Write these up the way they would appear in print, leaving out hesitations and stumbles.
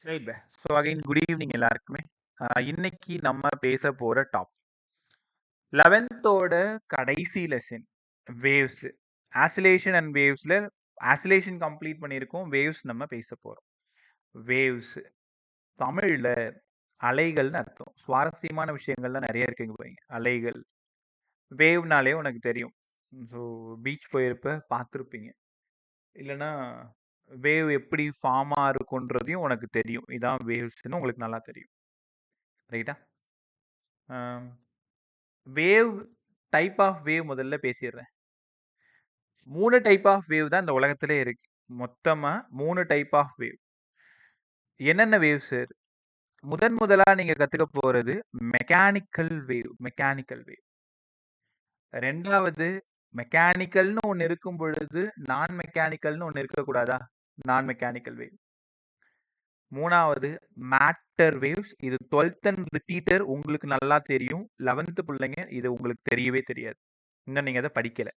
Right பே. So again good evening எல்லாருக்குமே. இன்னைக்கு நம்ம பேச போற டாபிக் 11th கடைசி லெசன் வேவ்ஸ். ஆசிலேஷன் அண்ட் வேவ்ஸ்ல ஆசிலேஷன் கம்ப்ளீட் பண்ணியிருக்கோம். வேவ்ஸ் நம்ம பேச போறோம். வேவ்ஸ் தமிழ்ல அலைகள்னு அர்த்தம். சுவாரஸ்யமான விஷயங்கள்லாம் நிறைய இருக்குங்க பாருங்க. அலைகள் வேவ்னாலே உனக்கு தெரியும். ஸோ பீச் போயிருப்ப பார்த்துருப்பீங்க. இல்லைன்னா வேவ் எப்படி ஃபார்ம் இருக்குன்றதையும் உனக்கு தெரியும். இதான் வேவ்ஸ்னு உங்களுக்கு நல்லா தெரியும். ரைட்டா? வேவ் டைப் ஆஃப் வேவ் முதல்ல பேசிடுறேன். 3 டைப் ஆஃப் வேவ் தான் இந்த உலகத்திலே இருக்கு. மொத்தமா 3 டைப் ஆஃப் வேவ். என்னென்ன வேவ் சார்? முதலா நீங்க கத்துக்க போறது மெக்கானிக்கல் வேவ். Mechanical wave. ரெண்டாவது மெக்கானிக்கல்னு ஒன்னு இருக்கும் பொழுது நான் மெக்கானிக்கல்னு ஒன்னு இருக்கக்கூடாதா? நான் மெக்கானிக்கல் வேவ். மூணாவது மேட்டர் வேவ்ஸ். இது 12th அண்ட் ரிப்பீட்டர் உங்களுக்கு நல்லா தெரியும். 11th பிள்ளைங்க இது உங்களுக்கு தெரியவே தெரியாது. இன்னும் நீங்க அதை படிக்கல.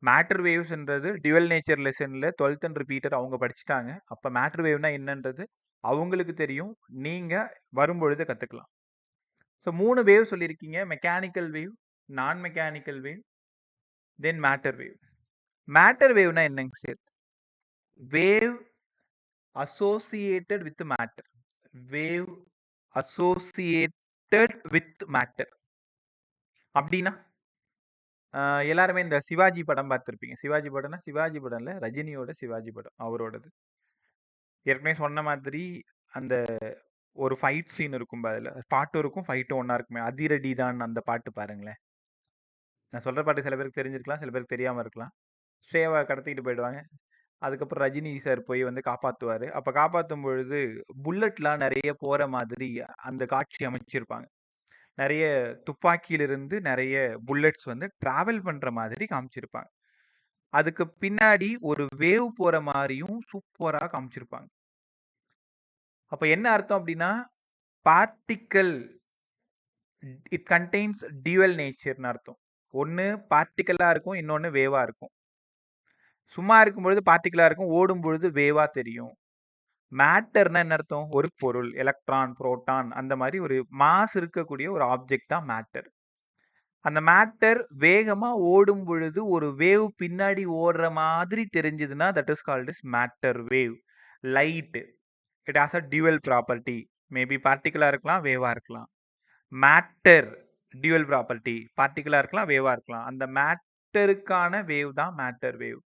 மேட்டர் வேவ்ஸ்ன்றது டியூவல் நேச்சர் லெசன்ல 12th அண்ட் ரிப்பீட்டர் அவங்க படிச்சுட்டாங்க. அப்ப மேட்டர் வேவ்னா என்னன்றது அவங்களுக்கு தெரியும். நீங்க வரும்பொழுது கத்துக்கலாம். ஸோ 3 வேவ் சொல்லியிருக்கீங்க. Mechanical wave, non mechanical wave, தென் மேட்டர் வேவ். மேட்டர் வேவ்னா என்னங்க sir? Wave associated with matter. Wave associated with matter அப்படின்னா எல்லாருமே இந்த சிவாஜி படம் பார்த்துருப்பீங்க. சிவாஜி படம்னா சிவாஜி படம் இல்ல, ரஜினியோட சிவாஜி படம் அவரோடது. ஏற்கனவே சொன்ன மாதிரி அந்த ஒரு ஃபைட் சீன் இருக்கும் அதுல. பாட்டும் இருக்கும் ஃபைட்டும் ஒண்ணா இருக்குமே. அதிரடி தான் அந்த பாட்டு பாருங்களேன். நான் சொல்ற பாட்டு சில பேருக்கு தெரிஞ்சிருக்கலாம், சில பேருக்கு தெரியாம இருக்கலாம். ஸ்ரேயாவை கடத்திட்டு போயிடுவாங்க. அதுக்கப்புறம் ரஜினி சார் போய் வந்து காப்பாத்துவாரு. அப்ப காப்பாத்தும் பொழுது புல்லட்லாம் நிறைய போற மாதிரி அந்த காட்சி அமைச்சிருப்பாங்க. நிறைய துப்பாக்கியிலிருந்து நிறைய புல்லட்ஸ் வந்து டிராவல் பண்ற மாதிரி காமிச்சிருப்பாங்க. அதுக்கு பின்னாடி ஒரு வேவ் போற மாதிரியும் சூப்பரா காமிச்சிருப்பாங்க. அப்ப என்ன அர்த்தம் அப்படின்னா, பார்ட்டிக்கல் இட் கண்டெய்ன்ஸ் டியூவல் நேச்சர்னு அர்த்தம். ஒன்னு பார்ட்டிக்கலா இருக்கும், இன்னொன்னு வேவா இருக்கும். சும்மா இருக்கும்பொழுது பார்ட்டிக்கலா இருக்கும், ஓடும் பொழுது வேவா தெரியும். மேட்டர்னா என்ன அர்த்தம்? ஒரு பொருள், எலக்ட்ரான், புரோட்டான், அந்த மாதிரி ஒரு மாஸ் இருக்கக்கூடிய ஒரு ஆப்ஜெக்ட் தான் மேட்டர். அந்த மேட்டர் வேகமா ஓடும் பொழுது ஒரு வேவ் பின்னாடி ஓடுற மாதிரி தெரிஞ்சதுன்னா that is called is matter wave. Light it has a dual property. Maybe பார்ட்டிக்கலா இருக்கலாம், வேவா இருக்கலாம். மேட்டர் டியூவல் ப்ராப்பர்ட்டி, பார்ட்டிக்கலா இருக்கலாம், வேவா இருக்கலாம். அந்த மேட்டருக்கான வேவ் தான் மேட்டர் வேவ்.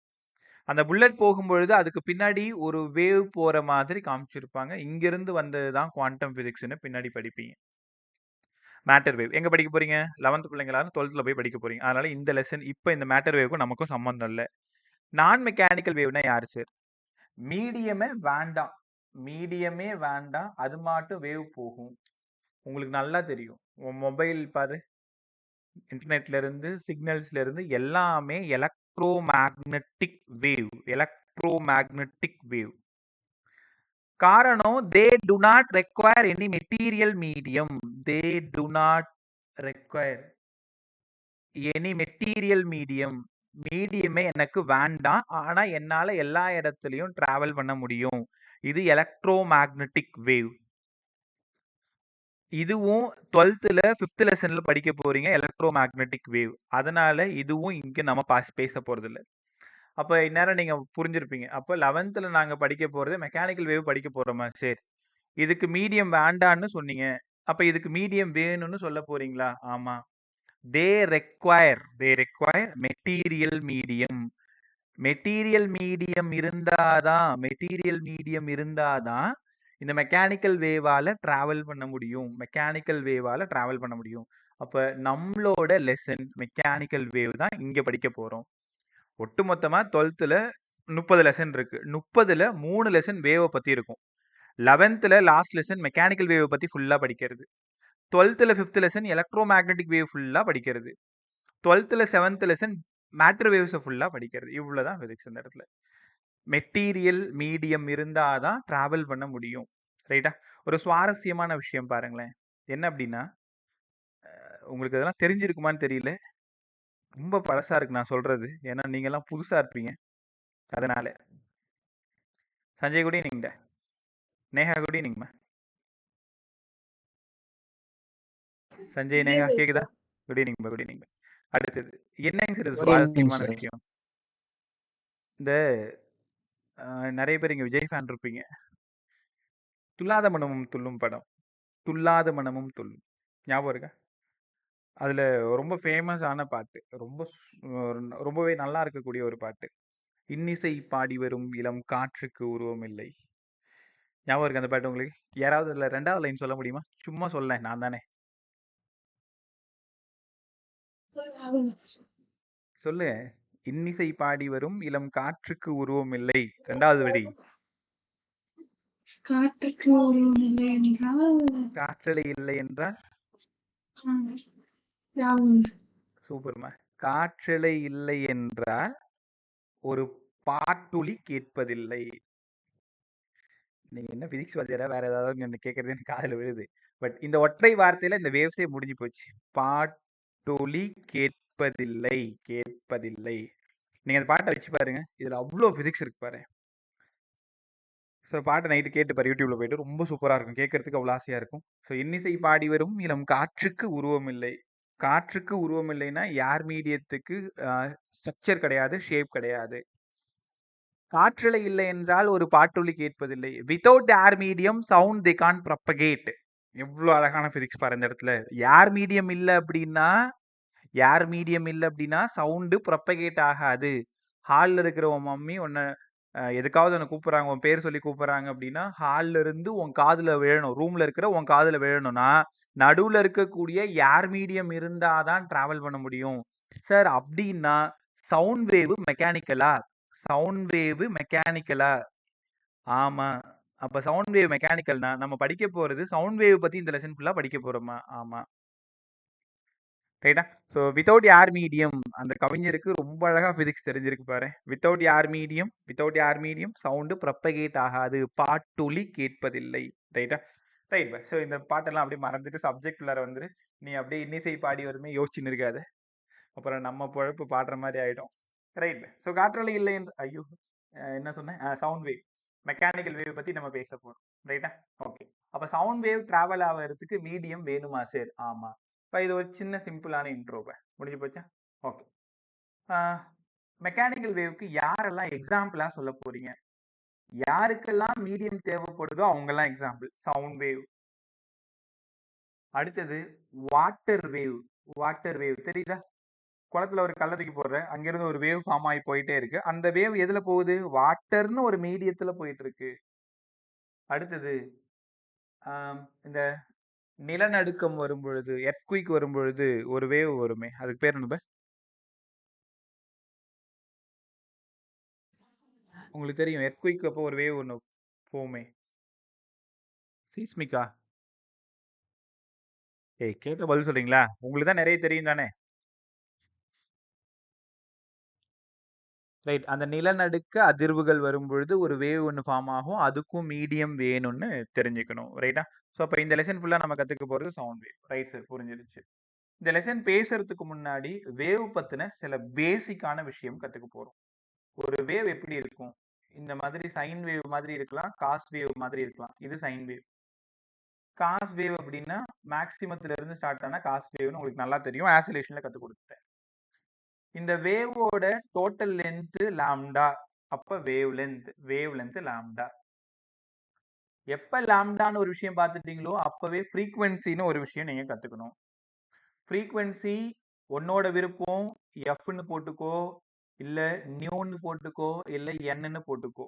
அந்த புல்லட் போகும்பொழுது அதுக்கு பின்னாடி ஒரு வேவ் போற மாதிரி காமிச்சிருப்பாங்க. இங்கிருந்து வந்தது தான் குவாண்டம் பிசிக்ஸ்னு பின்னாடி படிப்பீங்க. மேட்டர் வேவ் எங்க படிக்க போறீங்க? 11th பிள்ளைங்களாலும் 12th போய் படிக்க போறீங்க. அதனால இந்த லெசன் இப்ப இந்த மேட்டர் வேவ்க்கும் நமக்கும் சம்பந்தம் இல்லை. நான் மெக்கானிக்கல் வேவ்னா யாரு சார்? மீடியமே வேண்டாம், மீடியமே வேண்டாம், அது மட்டும் வேவ் போகும். உங்களுக்கு நல்லா தெரியும். உன் மொபைல் பாரு, இன்டர்நெட்ல இருந்து சிக்னல்ஸ்ல இருந்து எல்லாமே electro magnetic wave. Electro magnetic wave. காரணம் they do not require any material medium. They do not require any material medium. மீடியமே எனக்கு வேண்டாம், ஆனா என்னால எல்லா இடத்துலயும் டிராவல் பண்ண முடியும். இது எலக்ட்ரோ மேக்னெட்டிக் வேவ். இதுவும் 12th 5th லெசன்ல படிக்க போறீங்க, எலக்ட்ரோ மேக்னெட்டிக் வேவ். அதனால இதுவும் இங்க நம்ம பேச போறது இல்ல. அப்ப இந்நேரம் நீங்க புரிஞ்சிருப்பீங்க. அப்ப 11th நாங்க படிக்க போறது மெக்கானிக்கல் வேவ் படிக்க போறோமா? சரி, இதுக்கு மீடியம் வேண்டான்னு சொன்னீங்க. அப்ப இதுக்கு மீடியம் வேணும்னு சொல்ல போறீங்களா? ஆமா. தே require material medium. Material medium இருந்தாதான் இந்த மெக்கானிக்கல் வேவால டிராவல் பண்ண முடியும். அப்ப நம்மளோட லெசன் மெக்கானிக்கல் வேவ் தான் இங்க படிக்க போறோம். ஒட்டுமொத்தமா 12th 30 லெசன் இருக்கு. 30ல 3 லெசன் வேவ பத்தி இருக்கும். 11th last lesson mechanical wave பத்தி ஃபுல்லா படிக்கிறது. 12th 5th lesson electro magnetic wave ஃபுல்லா படிக்கிறது. 12th 7th lesson matter waves ஃபுல்லா படிக்கிறது. இவ்வளவுதான் பிசிக்ஸ் இந்த இடத்துல. மெட்டீரியல் மீடியம் இருந்தாதான் டிராவல் பண்ண முடியும். ரைட்டா? ஒரு சுவாரஸ்யமான விஷயம் பாருங்களேன். என்ன அப்படின்னா, உங்களுக்கு இதெல்லாம் தெரிஞ்சிருக்குமான்னு தெரியல. ரொம்ப பழசா இருக்கு நான் சொல்றது. ஏன்னா நீங்க எல்லாம் புதுசா இருப்பீங்க. அதனால சஞ்சய் கூட நீங்க நேஹா குட் ஈவினிங்மா. சஞ்சய், நேஹா கேக்குதா? Good evening good evening. அடுத்தது என்னங்க சார் இது குட் ஈவினிங் சுவாரஸ்யமான சார். விஷயம்? இந்த நிறைய பேர் இங்க விஜய் ஃபேன் இருப்பீங்க. துல்லாத மனமும் துள்ளும் படம், துல்லாத மனமும் துள்ளும் ஞாபகம் இருக்கா? அதுல ரொம்ப ஃபேமஸான பாட்டு, ரொம்பவே நல்லா இருக்கக்கூடிய ஒரு பாட்டு. இன்னிசை பாடி வரும் இளம் காற்றுக்கு உருவம் இல்லை. ஞாபகம் இருக்கு அந்த பாட்டு உங்களுக்கு? யாராவது அதுல 2வது லைன் சொல்ல முடியுமா? சும்மா சொல்ல, நான் தானே. சொல்லு. இன்னிசை பாடி வரும் இளம் காற்றுக்கு உருவம் இல்லை. 2வது வரி. காற்றுக்கு உருவம் இல்லை என்றால் காற்றலை இல்லை என்றால் சூப்பர்மா. காற்றலை இல்லை என்றால் ஒரு பாட்டுளி கேட்பதில்லை. நீங்க என்ன பிசிக்ஸ் வாத்தியாரா, வேற ஏதாவது கேட்கறது எனக்கு காதுல விழுது. பட் இந்த ஒற்றை வார்த்தையில இந்த வேவ்ஸே முடிஞ்சு போச்சு. பாட்டொலி கேட்பதில்லை, கேட்பதில்லை. நீங்க அந்த பாட்டை வச்சு பாருங்க, இதுல அவ்வளோ பிசிக்ஸ் இருக்கு பாரு. ஸோ பாட்டை நைட்டு கேட்டு பாரு, யூடியூப்ல போயிட்டு, ரொம்ப சூப்பரா இருக்கும், கேட்கறதுக்கு அவ்வளோ ஆசையா இருக்கும். ஸோ இன்னிசை பாடி வரும் இளம் காற்றுக்கு உருவம் இல்லை. காற்றுக்கு உருவம் இல்லைன்னா யார் மீடியத்துக்கு ஸ்ட்ரக்சர் கிடையாது, ஷேப் கிடையாது. காற்றலை இல்லை என்றால் ஒரு பாட்டொலி கேட்பதில்லை. வித்தவுட் ஏர் மீடியம் சவுண்ட் தே கான் ப்ரப்பகேட். எவ்வளோ அழகான பிசிக்ஸ் பாரு இந்த இடத்துல. ஏர் மீடியம் இல்லை அப்படின்னா, ஏர் மீடியம் இல்லை அப்படின்னா சவுண்டு ப்ரப்பகேட் ஆகாது. ஹாலில் இருக்கிற உன் மம்மி உன்னை எதுக்காவது உன்னை கூப்பிட்றாங்க, உன் பேர் சொல்லி கூப்பிட்றாங்க அப்படின்னா ஹாலில் இருந்து உன் காதில் விழணும். ரூமில் இருக்கிற உன் காதில் விழணும்னா நடுவில் இருக்கக்கூடிய ஏர் மீடியம் இருந்தால் தான் ட்ராவல் பண்ண முடியும். சார் அப்படின்னா சவுண்ட் வேவ் மெக்கானிக்கலா? சவுண்ட் வேவ் மெக்கானிக்கலா? ஆமா. அப்ப சவுண்ட் வேவ் மெக்கானிக்கல்னா நம்ம படிக்க போறது சவுண்ட் வேவ் பத்தி இந்த லெசன் ஃபுல்லா படிக்க போறோமா? ஆமா. ரைட்டா? ஸோ வித்தவுட் ஏர் மீடியம், அந்த கவிஞருக்கு ரொம்ப அழகா பிசிக்ஸ் தெரிஞ்சிருக்கு பாரு. வித்தவுட் ஏர் மீடியம் சவுண்டு ப்ரப்பகேட் ஆகாது, பாட்டொலி கேட்பதில்லை. ரைட்டா? ரைட். ஸோ இந்த பாட்டெல்லாம் அப்படியே மறந்துட்டு சப்ஜெக்ட் உள்ளார வந்துரு. நீ அப்படியே இன்னிசை பாடி வருமே யோசிச்சுன்னு இருக்காத, அப்புறம் நம்ம பொழப்பு பாடுற மாதிரி ஆயிடும். ரைட். ஸோ காற்றலை இல்லை என்று, ஐயோ என்ன சொன்னேன், சவுண்ட் வேவ், மெக்கானிக்கல் வேவ் பத்தி நம்ம பேச போறோம். ரைட்டா? ஓகே. அப்ப சவுண்ட் வேவ் டிராவல் ஆகிறதுக்கு மீடியம் வேணுமா சார்? ஆமா. இப்போ இது ஒரு சின்ன சிம்பிளான இன்ட்ரோவை முடிஞ்சு போச்சா? ஓகே. மெக்கானிக்கல் வேவ்க்கு யாரெல்லாம் எக்ஸாம்பிளா சொல்ல போறீங்க? யாருக்கெல்லாம் மீடியம் தேவைப்படுதோ அவங்கெல்லாம் எக்ஸாம்பிள். Sound wave. அடுத்தது வாட்டர் வேவ். வாட்டர் வேவ் தெரியுதா? குளத்துல ஒரு கல்லை தூக்கி போடுற, அங்கிருந்து ஒரு வேவ் ஃபார்ம் ஆகி போயிட்டே இருக்கு. அந்த வேவ் எதுல போகுது? வாட்டர்னு ஒரு மீடியத்துல போயிட்டு இருக்கு. அடுத்தது இந்த நிலநடுக்கம் வரும் பொழுது, எர்த்குயிக் வரும் பொழுது ஒரு வேவ் வருமே, அதுக்கு பேர் என்ன? உங்களுக்கு தெரியும், எர்த்குயிக் அப்போ ஒரு வேவ் ஒன்று போகுமே, சீஸ்மிக்கா? ஏய், கேட்ட பதில் சொல்றீங்களா? உங்களுக்கு தான் நிறைய தெரியும் தானே? ரைட். அந்த நிலநடுக்க அதிர்வுகள் வரும் பொழுது ஒரு வேவ் ஒன்று ஃபார்ம் ஆகும், அதுக்கும் மீடியம் வேணும்னு தெரிஞ்சுக்கணும். ரைட்டா? ஸோ அப்போ இந்த லெசன் ஃபுல்லாக நம்ம கற்றுக்க போகிறது சவுண்ட் வேவ். ரைட் சார், புரிஞ்சிருச்சு. இந்த லெசன் பேசுறதுக்கு முன்னாடி வேவ் பற்றின சில பேசிக்கான விஷயம் கற்றுக்க போகிறோம். ஒரு வேவ் எப்படி இருக்கும்? இந்த மாதிரி சைன் வேவ் மாதிரி இருக்கலாம், காஸ் வேவ் மாதிரி இருக்கலாம். இது சைன் வேவ். காஸ் வேவ் அப்படின்னா மேக்ஸிமத்துல இருந்து ஸ்டார்ட் ஆன காஸ் வேவ்னு உங்களுக்கு நல்லா தெரியும், ஆசிலேஷன்ல கற்றுக் கொடுத்துட்டேன். இந்த வேவோட டோட்டல் லென்த் லாம்டா. அப்ப வேவ் லென்த் லாம்டா. எப்ப லாம்டான்னு ஒரு விஷயம் பார்த்துட்டீங்களோ அப்பவே ஃப்ரீக்வன்சின்னு ஒரு விஷயம் நீங்க கத்துக்கணும். ஃப்ரீக்வன்சி உன்னோட விருப்பம், எஃப்னு போட்டுக்கோ, இல்ல நியூன்னு போட்டுக்கோ, இல்ல என்னன்னு போட்டுக்கோ.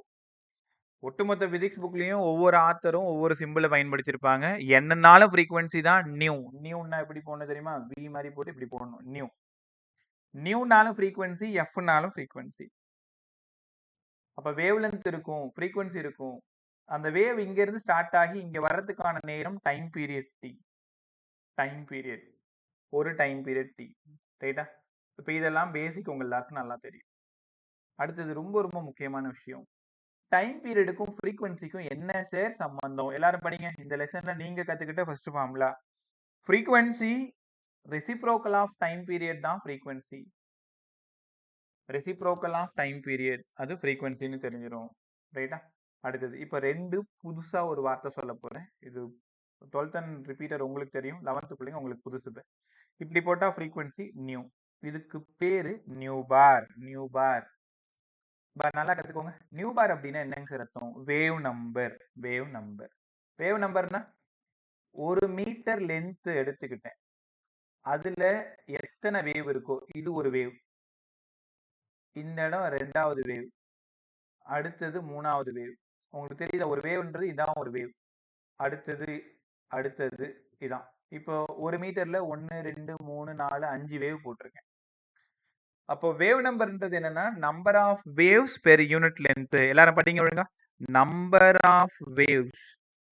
ஒட்டுமொத்த பிசிக்ஸ் புக்லயும் ஒவ்வொரு ஆத்தரும் ஒவ்வொரு சிம்பிளை பயன்படுத்தியிருப்பாங்க. என்னன்னாலும் ஃப்ரீக்வன்சி தான் நியூ. நியூன்னா எப்படி போடணும் தெரியுமா? வி மாதிரி போட்டு இப்படி போடணும். நியூ. நியூனாலும் ஃப்ரீக்வன்சி, எஃப்னாலும் ஃப்ரீக்வன்சி. அப்ப வேவ் லென்த் இருக்கும், ஃப்ரீக்வன்சி இருக்கும். அந்த வேவ் இங்க இருந்து ஸ்டார்ட் ஆகி இங்க வர்றதுக்கான நேரம் time period D. Time period, ஒரு டைம் பீரியட் டி. ரைட்டா? இப்போ இதெல்லாம் பேசிக் உங்க எல்லாருக்கும் நல்லா தெரியும். அடுத்தது ரொம்ப ரொம்ப முக்கியமான விஷயம், டைம் பீரியடுக்கும் ஃப்ரீக்வன்சிக்கும் என்ன சார் சம்பந்தம்? எல்லாரும் படிங்க. இந்த லெசன்ல நீங்க கத்துக்கிட்ட first formula, frequency reciprocal of time period தான் frequency. Reciprocal of time period அது ஃப்ரீக்வன்சின்னு தெரிஞ்சிடும். ரைட்டா? அடுத்தது இப்போ 2 புதுசா ஒரு வார்த்தை சொல்ல போறேன். இது 12th அண்ட் ரிப்பீட்டர் உங்களுக்கு தெரியும். 11th பிள்ளைங்க உங்களுக்கு புதுசு இது. இப்படி போட்டா ஃப்ரீக்வன்சி நியூ. இதுக்கு பேரு நியூ பார். நியூ பார் நல்லா கத்துக்கோங்க. நியூ பார் அப்படின்னா என்னங்க சார் அர்த்தம்? Wave number. Wave number. Wave நம்பர்னா 1 மீட்டர் லென்த் எடுத்துக்கிட்டேன். அதுல எத்தனை வேவ் இருக்கோ இது ஒரு வேவ். இந்த இடம் 2வது வேவ். அடுத்தது 3வது வேவ். உங்களுக்கு தெரியுதா? ஒரு வேவ்ன்றது இதான் ஒரு வேவ். அடுத்தது அடுத்தது இதான். இப்போ 1 மீட்டர்ல 1 2 3 4 5 வேவ் போட்டிருக்கேன். அப்போ வேவ் நம்பர்ன்றது என்னன்னா number of waves per unit length. எல்லாரும் படிங்க ஒழுங்கா. Number of waves.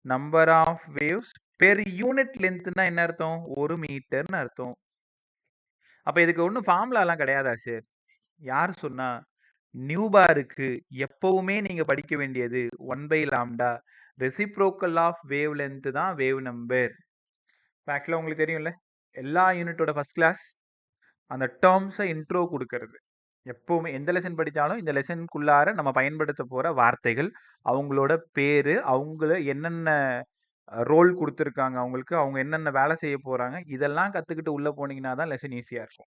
Number of waves per unit லென்த்னா என்ன அர்த்தம்? 1 மீட்டர்னு அர்த்தம். அப்ப இதுக்கு ஒன்றும் ஃபார்முலாலாம் கிடையாதா சார்? யார் சொன்னா? நியூ பாருக்கு எப்பவுமே நீங்க படிக்க வேண்டியது 1/λ. ரெசிப்ரோக்கல் ஆஃப் வேவ் லென்த் தான் வேவ் நம்பர். ஆக்சுவலாக உங்களுக்கு தெரியும்ல, எல்லா யூனிட்டோட ஃபர்ஸ்ட் கிளாஸ் அந்த டேர்ம்ஸை இன்ட்ரோ கொடுக்கறது. எப்பவுமே எந்த லெசன் படித்தாலும் இந்த லெசனுக்குள்ளார நம்ம பயன்படுத்த போற வார்த்தைகள், அவங்களோட பேரு, அவங்கள என்னென்ன ரோல் கொடுத்துருக்காங்க, அவங்களுக்கு அவங்க என்னென்ன வேலை செய்ய போறாங்க, இதெல்லாம் கத்துக்கிட்டு உள்ள போனீங்கன்னா தான் லெசன் ஈஸியா இருக்கும்.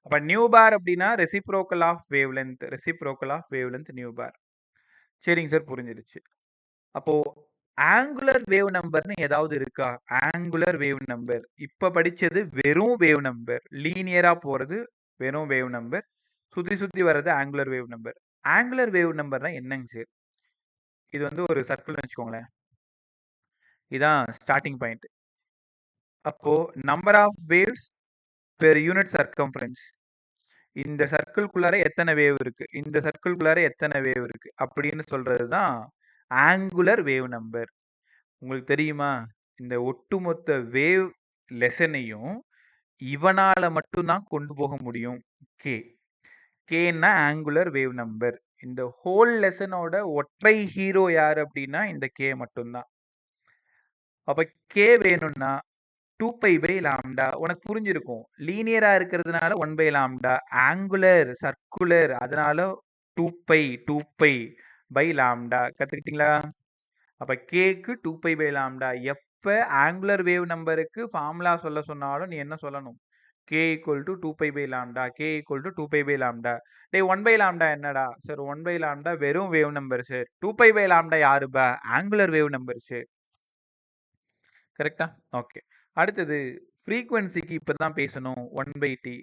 அப்ப நியூ பார் அப்படின்னா reciprocal of wavelength. Reciprocal of wavelength nu bar. சரிங்க சார், புரிஞ்சிருச்சு. அப்போ ஆங்குலர் வேவ் நம்பர்னு ஏதாவது இருக்கா? ஆங்குலர் வேவ் நம்பர் இப்ப படிச்சது வெறும் வேவ் நம்பர். லீனியரா போறது வெறும் வேவ் நம்பர். சுத்தி சுத்தி வர்றது angular wave number. Angular wave நம்பர்னா என்னங்க சார்? இது வந்து ஒரு சர்க்கிள்னு வச்சுக்கோங்களேன். இதான் ஸ்டார்டிங் பாயிண்ட். அப்போ number of waves per unit circumference. இந்த சர்க்கிள்குள்ளார எத்தனை வேவ் இருக்கு, இந்த சர்க்கிள்குள்ளார எத்தனை வேவ் இருக்கு அப்படின்னு சொல்றது தான் ஆங்குலர் வேவ் நம்பர். உங்களுக்கு தெரியுமா? இந்த ஒட்டுமொத்த வேவ் லெசனையும் இவனால மட்டும்தான் கொண்டு போக முடியும். கே. கேன்னா ஆங்குலர் வேவ் நம்பர். இந்த ஹோல் லெசனோட ஒற்றை ஹீரோ யார் அப்படின்னா இந்த கே மட்டும்தான். அப்ப கே வேணும்னா 2π/λ. உனக்கு புரிஞ்சிருக்கும். லீனியரா இருக்கிறதுனால 1/λ. ஆங்குலர் சர்க்குலர் அதனால 2π/λ. கத்துக்கிட்டீங்களா? அப்ப கேக்கு 2π/λ. எப்ப ஆங்குலர் வேவ் நம்பருக்கு ஃபார்முலா சொல்ல சொன்னாலும் நீ என்ன சொல்லணும்? k = 2π/λ. k = 2π/λ. டேய் 1/λ என்னடா? சார் 1/λ வெறும் வேவ் நம்பர் சார். 2π/λ யாருப்பா? Angular wave number sir. கரெக்டா? ஓகே. அடுத்தது ஃப்ரீக்வன்சிக்கு இப்பதான் பேசணும். 1/t.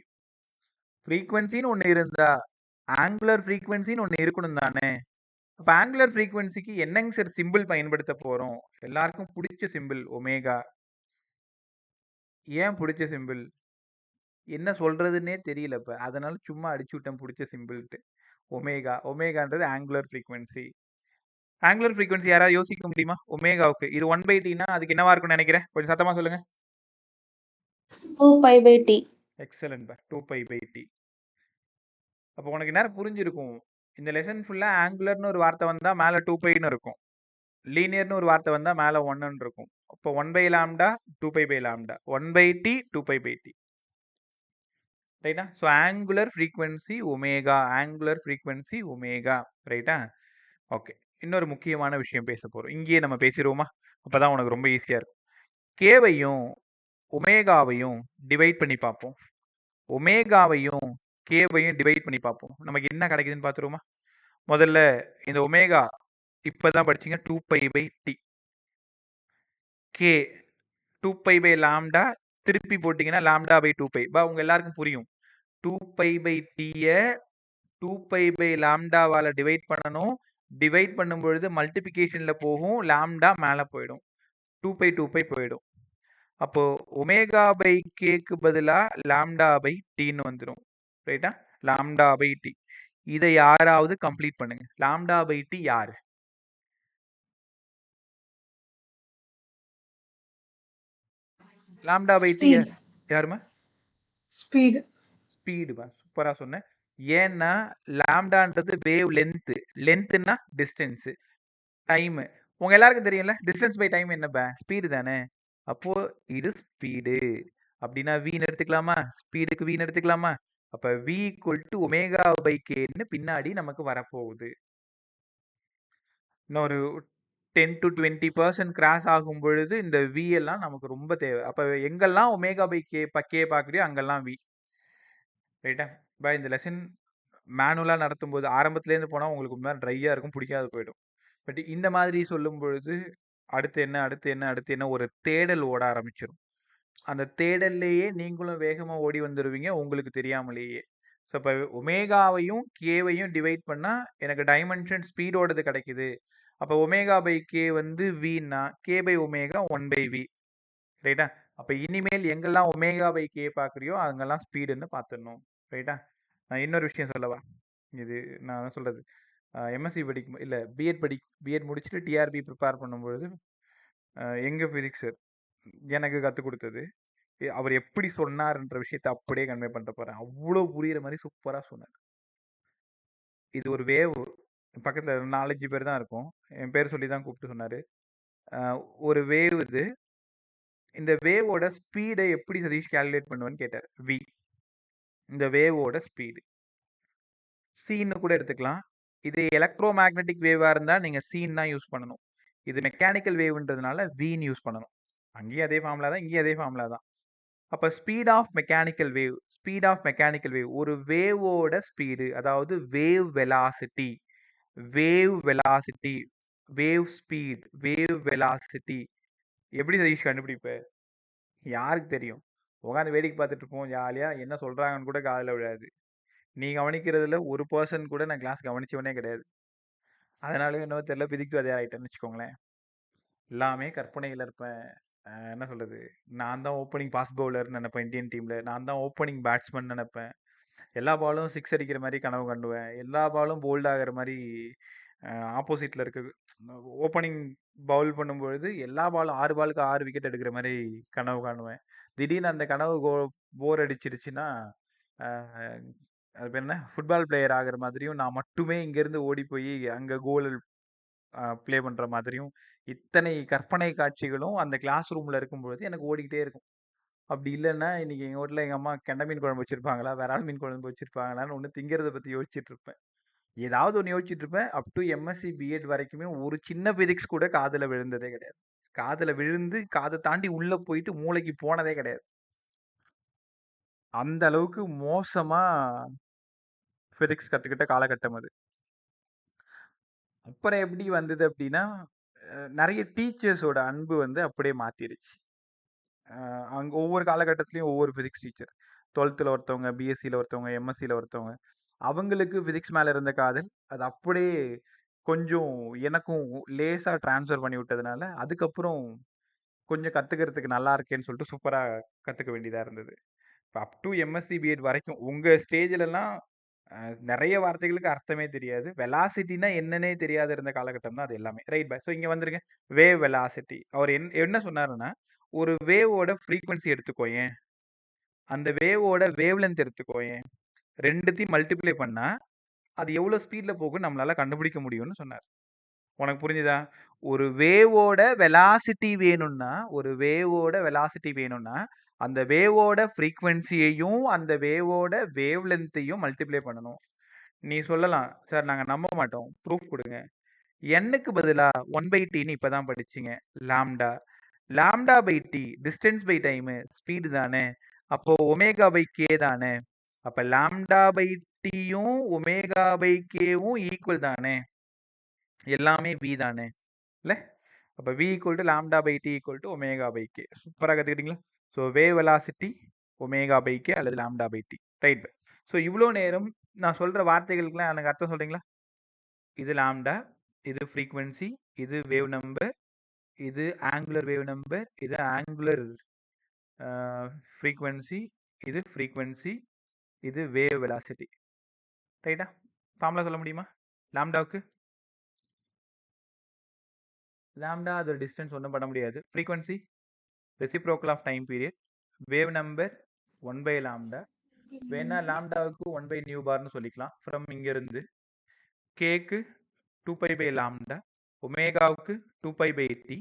ஃப்ரீக்வன்சின்னு ஒன்று இருந்தா ஆங்குலர் ஃப்ரீக்வன்சின்னு ஒன்று இருக்கணும் தானே? அப்ப ஆங்குலர் ஃப்ரீக்வன்சிக்கு என்னங்க சார் சிம்பிள் பயன்படுத்த போறோம்? எல்லாருக்கும் பிடிச்ச சிம்பிள் ஒமேகா. ஏன் பிடிச்ச சிம்பிள்? என்ன சொல்றதுன்னே தெரியல இப்ப. அதனால சும்மா அடிச்சு விட்டேன் பிடிச்ச சிம்பிள்ட்டு. ஒமேகா. ஒமேகான்றது ஆங்குலர் ஃப்ரீக்வன்சி. ஆங்குலர் ஃப்ரீக்வன்சி யாராவது யோசிக்க முடியுமா? ஒமேகாவுக்கு இது 1/tனா அதுக்கு என்னவா இருக்கும்னு நினைக்கிறேன்? கொஞ்சம் சத்தமா சொல்லுங்க. 2π/t. எக்ஸலன்ட் பா. 2π/t. அப்போ உனக்கு நேரம் புரிஞ்சிருக்கும். இந்த லெசன் ஃபுல்லா ஆங்குலர்னு ஒரு வார்த்தை வந்தா மேல 2πன்னு இருக்கும். லீனியர்னு ஒரு வார்த்தை வந்தா மேல 1ன்னு இருக்கும். அப்போ 1/λ 2π/λ. 1/t 2π/t. ரைட்டா? So angular frequency omega. Angular frequency omega. ரைட்டா? ஓகே. இன்னொரு முக்கியமான விஷயம் பேச போறோம். இங்கேயே நம்ம பேசிடுவோமா? அப்பதான் உனக்கு ரொம்ப ஈஸியா இருக்கும். கேவையும் ஒமேகாவையும் டிவைட் பண்ணி பார்ப்போம். ஒமேகாவையும் கேவையும் டிவைட் பண்ணி பார்ப்போம். நமக்கு என்ன கிடைக்குதுன்னு பார்த்துருவோமா? முதல்ல இந்த ஒமேகா இப்பதான் படிச்சீங்க. 2π/t. கே 2π/λ திருப்பி போட்டீங்கன்னா λ/2π. உங்க எல்லாருக்கும் புரியும். 2π/t 2π/λ டிவைட் பண்ணணும். டிவைட் பண்ணும்பொழுது மல்டிபிகேஷன்ல போகும். லாம்டா மேல போயிடும். 2π போயிடும். அப்போ ஒமேகா/கேக்கு பதிலா λ/tன்னு வந்துடும். ரைட்டா? λ/t. இதை யாராவது கம்ப்ளீட் பண்ணுங்க. λ/t யாரு? λ/t Speed. யாருமா? Speed. ஸ்பீடுபா. சூப்பரா சொன்னேன். ஏன்னா லாம்டான்றது வேவ் லென்த். லென்த்னா டிஸ்டன்ஸ். டைம். உங்க எல்லாருக்கும் தெரியும்ல, டிஸ்டன்ஸ் பை டைம் என்னப்பா? ஸ்பீடு தானே. அப்போ இது ஸ்பீடு. அப்படின்னா வீன்னு எடுத்துக்கலாமா? ஸ்பீடுக்கு வீன்னு எடுத்துக்கலாமா? அப்ப v = ω/kன்னு பின்னாடி நமக்கு வரப்போகுது. இன்னொரு 10 to 20% கிராஸ் ஆகும் பொழுது இந்த வி எல்லாம் நமக்கு ரொம்ப தேவை. அப்ப எங்கெல்லாம் ஒமேகா பை கே பார்க்குறியோ அங்கெல்லாம் வி. ரைட்டா? இந்த லெசன் மேனுவலா நடத்தும்போது ஆரம்பத்துலேருந்து போனா உங்களுக்கு ஒரு மாதிரி ட்ரையா இருக்கும், பிடிக்காது போயிடும். பட் இந்த மாதிரி சொல்லும் பொழுது அடுத்து என்ன அடுத்து என்ன அடுத்து என்ன ஒரு தேடல் ஓட ஆரம்பிச்சிடும். அந்த தேடல்லையே நீங்களும் வேகமா ஓடி வந்துருவீங்க உங்களுக்கு தெரியாமலேயே. ஸோ இப்போ ஒமேகாவையும் கேவையும் டிவைட் பண்ணா எனக்கு டைமென்ஷன் ஸ்பீடோடது கிடைக்குது. அப்போ ஒமேகா பை கே வந்து வின்னா கே பை ஒமேகா 1/v. ரைட்டா? அப்போ இனிமேல் எங்கெல்லாம் ஒமேகா பை கே பார்க்குறியோ அங்கெல்லாம் ஸ்பீடுன்னு பார்த்துடணும். ரைட்டா? நான் இன்னொரு விஷயம் சொல்லவா? இது நான் என்ன சொல்றது, எம்எஸ்சி படிக்கும் இல்லை பிஎட் முடிச்சுட்டு டிஆர்பி ப்ரிப்பேர் பண்ணும்பொழுது எங்கள் ஃபிசிக்ஸ் சார் எனக்கு கற்றுக் கொடுத்தது, அவர் எப்படி சொன்னார்ன்ற விஷயத்தை அப்படியே கன்வே பண்ணிட்டு போகிறேன். அவ்வளோ புரியுற மாதிரி சூப்பராக சொன்னார். இது ஒரு வேவ், பக்கத்தில் 4-5 பேர் தான் இருக்கும், என் பேர் சொல்லி தான் கூப்பிட்டு சொன்னார். ஒரு வேவ் இது, இந்த வேவோட ஸ்பீடை எப்படி சதீஷ் கால்குலேட் பண்ணுவேன்னு கேட்டார். வி இந்த வேவோட ஸ்பீடு சீன்னு கூட எடுத்துக்கலாம். இது எலக்ட்ரோ மேக்னெட்டிக் வேவாக இருந்தால் நீங்கள் சீன் தான் யூஸ் பண்ணணும். இது மெக்கானிக்கல் வேவ்ன்றதுனால வீன்னு யூஸ் பண்ணணும். அங்கேயும் அதே ஃபார்முலா தான், இங்கேயும் அதே ஃபார்முலா தான். அப்போ ஸ்பீட் ஆஃப் மெக்கானிக்கல் வேவ் ஒரு வேவோட ஸ்பீடு, அதாவது wave velocity, wave speed, wave velocity எப்படி சதீஷ் கண்டுபிடிப்ப? யாருக்கு தெரியும்? உட்காந்து வேடிக்கை பார்த்துட்டு இருப்போம் ஜாலியாக, என்ன சொல்கிறாங்கன்னு கூட காதில் விழாது. நீ கவனிக்கிறதுல ஒரு பர்சன் கூட நான் கிளாஸ் கவனிச்சவனே கிடையாது. அதனால என்ன தெரியல, பிசிக்ஸ் வாதியார் ஆகிட்டேன்னு வச்சுக்கோங்களேன். எல்லாமே கற்பனையில் இருப்பேன். என்ன சொல்கிறது, நான் தான் ஓப்பனிங் ஃபாஸ்ட் பவுலர்னு நினைப்பேன் இந்தியன் டீமில், நான் தான் ஓப்பனிங் பேட்ஸ்மேன் நினைப்பேன், எல்லா பாலும் 6 அடிக்கிற மாதிரி கனவு கண்டுவேன், எல்லா பாலும் போல்ட் ஆகிற மாதிரி ஆப்போசிட்டில் இருக்க ஓப்பனிங் பவுல் பண்ணும்பொழுது எல்லா பாலும் 6 பாலுக்கு 6 விக்கெட் எடுக்கிற மாதிரி கனவு காணுவேன். திடீர்னு அந்த கனவு போர் அடிச்சிருச்சுன்னா அது பேர் என்ன, ஃபுட்பால் பிளேயர் ஆகிற மாதிரியும், நான் மட்டுமே இங்கேருந்து ஓடி போய் அங்கே கோல் ப்ளே பண்ணுற மாதிரியும் இத்தனை கற்பனை காட்சிகளும் அந்த கிளாஸ் ரூமில் இருக்கும்பொழுது எனக்கு ஓடிக்கிட்டே இருக்கும். அப்படி இல்லைன்னா இன்னைக்கு எங்கள் வீட்டில் எங்கள் அம்மா கெண்டை மீன் குழம்பு வச்சுருப்பாங்களா, விரால் மீன் குழம்பு வச்சுருப்பாங்களான்னு ஒன்று திங்கிறத பற்றி யோசிச்சுட்டு இருப்பேன். ஏதாவது ஒன்று யோசிச்சுட்டு இருப்பேன். அப் டு எம்எஸ்சி பிஎட் வரைக்குமே ஒரு சின்ன ஃபிசிக்ஸ் கூட காதில் விழுந்ததே கிடையாது. காதில் விழுந்து காதை தாண்டி உள்ளே போயிட்டு மூளைக்கு போனதே கிடையாது. அந்த அளவுக்கு மோசமாக ஃபிசிக்ஸ் கற்றுக்கிட்ட காலகட்டம் அது. அப்புறம் எப்படி வந்தது அப்படின்னா, நிறைய டீச்சர்ஸோட அன்பு வந்து அப்படியே மாற்றிடுச்சு. அங்கே ஒவ்வொரு காலகட்டத்துலேயும் ஒவ்வொரு ஃபிசிக்ஸ் டீச்சர், 12th ஒருத்தவங்க, பிஎஸ்சியில் ஒருத்தவங்க, எம்எஸ்சியில் ஒருத்தவங்க, அவங்களுக்கு ஃபிசிக்ஸ் மேலே இருந்த காதல் அது அப்படியே கொஞ்சம் எனக்கும் லேசாக ட்ரான்ஸ்ஃபர் பண்ணி விட்டதுனால அதுக்கப்புறம் கொஞ்சம் கற்றுக்கிறதுக்கு நல்லா இருக்கேன்னு சொல்லிட்டு சூப்பராக கற்றுக்க வேண்டியதாக இருந்தது. இப்போ அப் டு எம்எஸ்சி பிஎட் வரைக்கும் உங்கள் ஸ்டேஜிலலாம் நிறைய வார்த்தைகளுக்கு அர்த்தமே தெரியாது, வெலாசிட்டினா என்னன்னே தெரியாத இருந்த காலகட்டம் தான் அது எல்லாமே. Right bye. ஸோ இங்கே வந்துருங்க, வேவ் வெலாசிட்டி. அவர் என்ன சொன்னாருன்னா, ஒரு வேவோட ஃப்ரீக்வன்சி எடுத்துக்கோயேன், அந்த வேவோட வேவ் லென்த் எடுத்துக்கோயேன், ரெண்டுத்தையும் மல்டிப்ளை பண்ணா அது எவ்வளோ ஸ்பீடில் போகும் நம்மளால கண்டுபிடிக்க முடியும்னு சொன்னார். உனக்கு புரிஞ்சுதா? ஒரு வேவோட வெலாசிட்டி வேணும்னா அந்த வேவோட ஃப்ரீக்வன்சியையும் அந்த வேவோட வேவ் லென்த்தையும் மல்டிப்ளை பண்ணணும். நீ சொல்லலாம், சார் நாங்கள் நம்ப மாட்டோம், ப்ரூஃப் கொடுங்க. எண்ணுக்கு பதிலாக 1/tன்னு இப்போ தான் படிச்சிங்க. Lambda by T distance by time, speed தானே, அப்போ ஒமேகா பை கே தானே, அப்போ லாம்டா பை டியும் ஒமேகா பை கேவும் ஈக்குவல் தானே, எல்லாமே வி தானே இல்லை? அப்போ V equal to lambda by T equal to omega by K. சூப்பராக கற்றுக்கிட்டீங்களா? So wave velocity omega by K அல்லது lambda by T. Right. So இவ்வளோ நேரம் நான் சொல்கிற வார்த்தைகளுக்கெல்லாம் எனக்கு அர்த்தம் சொல்கிறீங்களா? இது லாம்டா, இது ஃப்ரீக்வன்சி, இது வேவ் நம்பர், இது ஆங்குலர் வேவ் நம்பர், இது ஆங்குலர் ஃப்ரீக்வன்சி, இது ஃப்ரீக்வன்சி, இது வேவ் வெலாசிட்டி. ரைட்டா? ஃபார்முலா சொல்ல முடியுமா லாம்டாவுக்கு? லாம்டா அதோட டிஸ்டன்ஸ் ஒன்றும் பண்ண முடியாது. Frequency reciprocal of time period. Wave number 1/λ. வேணா லாம்டாவுக்கு 1/நியூ பார்னு சொல்லிக்கலாம் ஃப்ரம் இங்கிருந்து. கேக்கு 2π/λ, ஒமேகாவுக்கு 2π/t,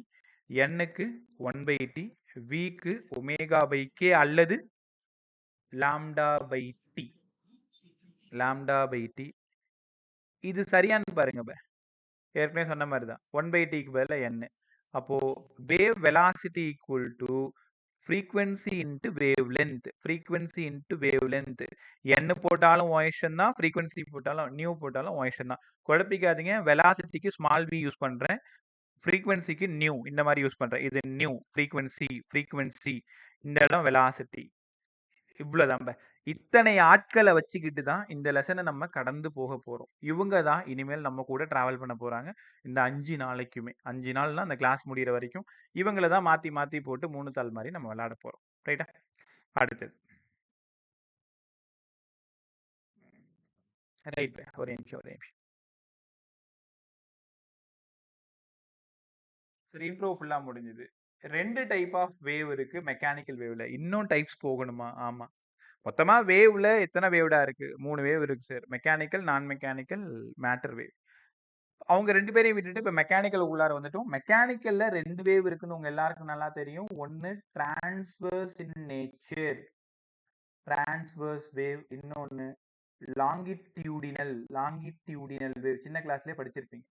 எண்ணுக்கு 1/t, விக்கு ஒமேகா/k அல்லது λ/t. இது சரியானு பாருங்க. ஏற்கனவே சொன்ன மாதிரி தான் 1/tக்கு பதிலாக n. அப்போ wave velocity equal to frequency into wave length. Frequency into wave length. n போட்டாலும் ஒயஷன் தான், ஃப்ரீக்வன்சி போட்டாலும் நியூ போட்டாலும் ஒயஷன் தான். குழப்பிக்காதீங்க. வெலாசிட்டிக்கு ஸ்மால் v யூஸ் பண்றேன், ஃப்ரீக்வன்சிக்கு நியூ இந்த மாதிரி யூஸ் பண்றேன். இது நியூ ஃப்ரீக்வன்சி, இந்த இடம் வெலாசிட்டி. இவ்வளவுதான். இத்தனை ஆட்களை வச்சுக்கிட்டு தான் இந்த லெசனை நம்ம கடந்து போக போறோம். இவங்க தான் இனிமேல் நம்ம கூட டிராவல் பண்ண போறாங்க இந்த 5 நாளைக்குமே. 5 நாள்னா அந்த கிளாஸ் முடிகிற வரைக்கும் இவங்கள தான் மாத்தி மாத்தி போட்டு 3 தாள் மாதிரி நம்ம விளையாட போறோம். ரைட்டா? அடுத்தது ரைட். ஒரே நிமிஷம். சரி, இன்ட்ரோ ஃபுல்லா முடிஞ்சது. 2 டைப் ஆஃப் வேவ் இருக்கு மெக்கானிக்கல் வேவ்ல. இன்னும் டைப்ஸ் போகணுமா? ஆமா. மொத்தமா வேவ்ல எத்தனை வேவ்டா இருக்கு? 3 வேவ் இருக்கு சார். மெக்கானிக்கல், நான் மெக்கானிக்கல், மேட்டர் வேவ். அவங்க 2 பேரையும் விட்டுட்டு இப்ப மெக்கானிக்கல் உள்ளார வந்துட்டோம். மெக்கானிக்கல்ல 2 வேவ் இருக்குன்னு உங்க எல்லாருக்கும் நல்லா தெரியும். ஒன்னு transverse in nature, transverse wave. இன்னொன்னு லாங்கிடியூடினல் வேவ். சின்ன கிளாஸ்லயே படிச்சிருப்பீங்க.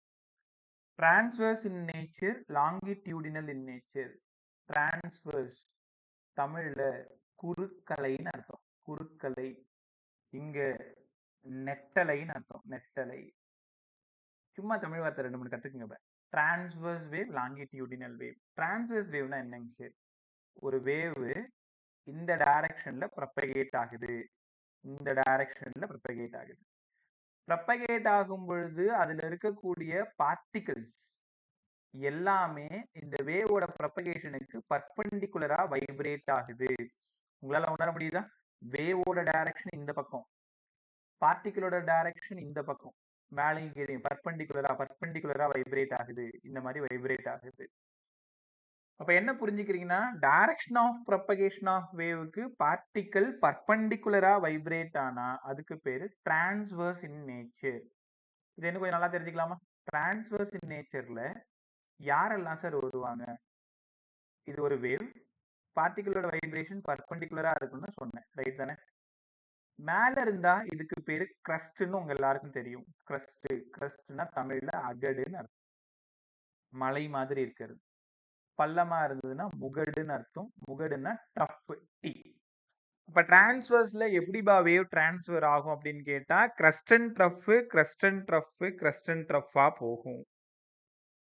Transverse in nature, longitudinal in nature. Transverse தமிழ்ல குறுக்கலைன்னு அர்த்தம். குறுக்கலை. இங்க நெட்டலைன்னு அர்த்தம். நெட்டலை. சும்மா தமிழ் வார்த்தை 2-3 கத்துக்குங்க. Transverse wave, longitudinal wave. Transverse வேவ்னா என்னங்க சார்? ஒரு வேவ் இந்த டைரக்ஷன்ல ப்ரப்பகேட் ஆகுது, இந்த டைரக்ஷன்ல ப்ரப்பகேட் ஆகுது. ப்ரப்பகேட் ஆகும் பொழுது அதுல இருக்கக்கூடிய பார்ட்டிகிள்ஸ் எல்லாமே இந்த வேவோட ப்ரப்பகேஷனுக்கு பர்பெண்டிகுலரா வைப்ரேட் ஆகுது. உங்களால உணர முடியுதா? வேவோட டைரக்ஷன் இந்த பக்கம், பார்ட்டிகிளோட டைரக்ஷன் இந்த பக்கம், மேலையும் கீழே பர்பெண்டிகுலரா வைப்ரேட் ஆகுது. இந்த மாதிரி வைப்ரேட் ஆகுது. அப்ப என்ன புரிஞ்சுக்கிறீங்கன்னா, டைரக்ஷன் ஆஃப் ப்ரப்பகேஷன் ஆஃப் வேவுக்கு பார்ட்டிகிள் பர்பெண்டிகுலரா வைப்ரேட் ஆனா அதுக்கு பேரு டிரான்ஸ்வர்ஸ் இன் நேச்சர். இது என்ன கொஞ்சம் நல்லா தெரிஞ்சுக்கலாமா? டிரான்ஸ்வர்ஸ் இன் நேச்சர்ல யாரெல்லாம் சார் வருவாங்க? இது ஒரு வேவ், பார்ட்டிகிளோட வைப்ரேஷன் பர்பெண்டிகுலரா இருக்குன்னு சொன்னேன். ரைட் தானே? மேல இருந்தா இதுக்கு பேரு கிரஸ்ட்னு உங்க எல்லாருக்கும் தெரியும். கிரஸ்ட்னா தமிழ்ல அகடுன்னு அர்த்தம். மலை மாதிரி இருக்கிறது. பள்ளமா இருந்ததுன்னா முகடுன்னு அர்த்தம். முகடுன்னா டஃப், டி. இப்ப டிரான்ஸ்வர்ஸ்ல எப்படிபா வேவ் டிரான்ஸ்ஃபர் ஆகும் அப்படின்னு கேட்டா, கிரஸ்ட் அண்ட் ட்ரஃப்பா போகும்.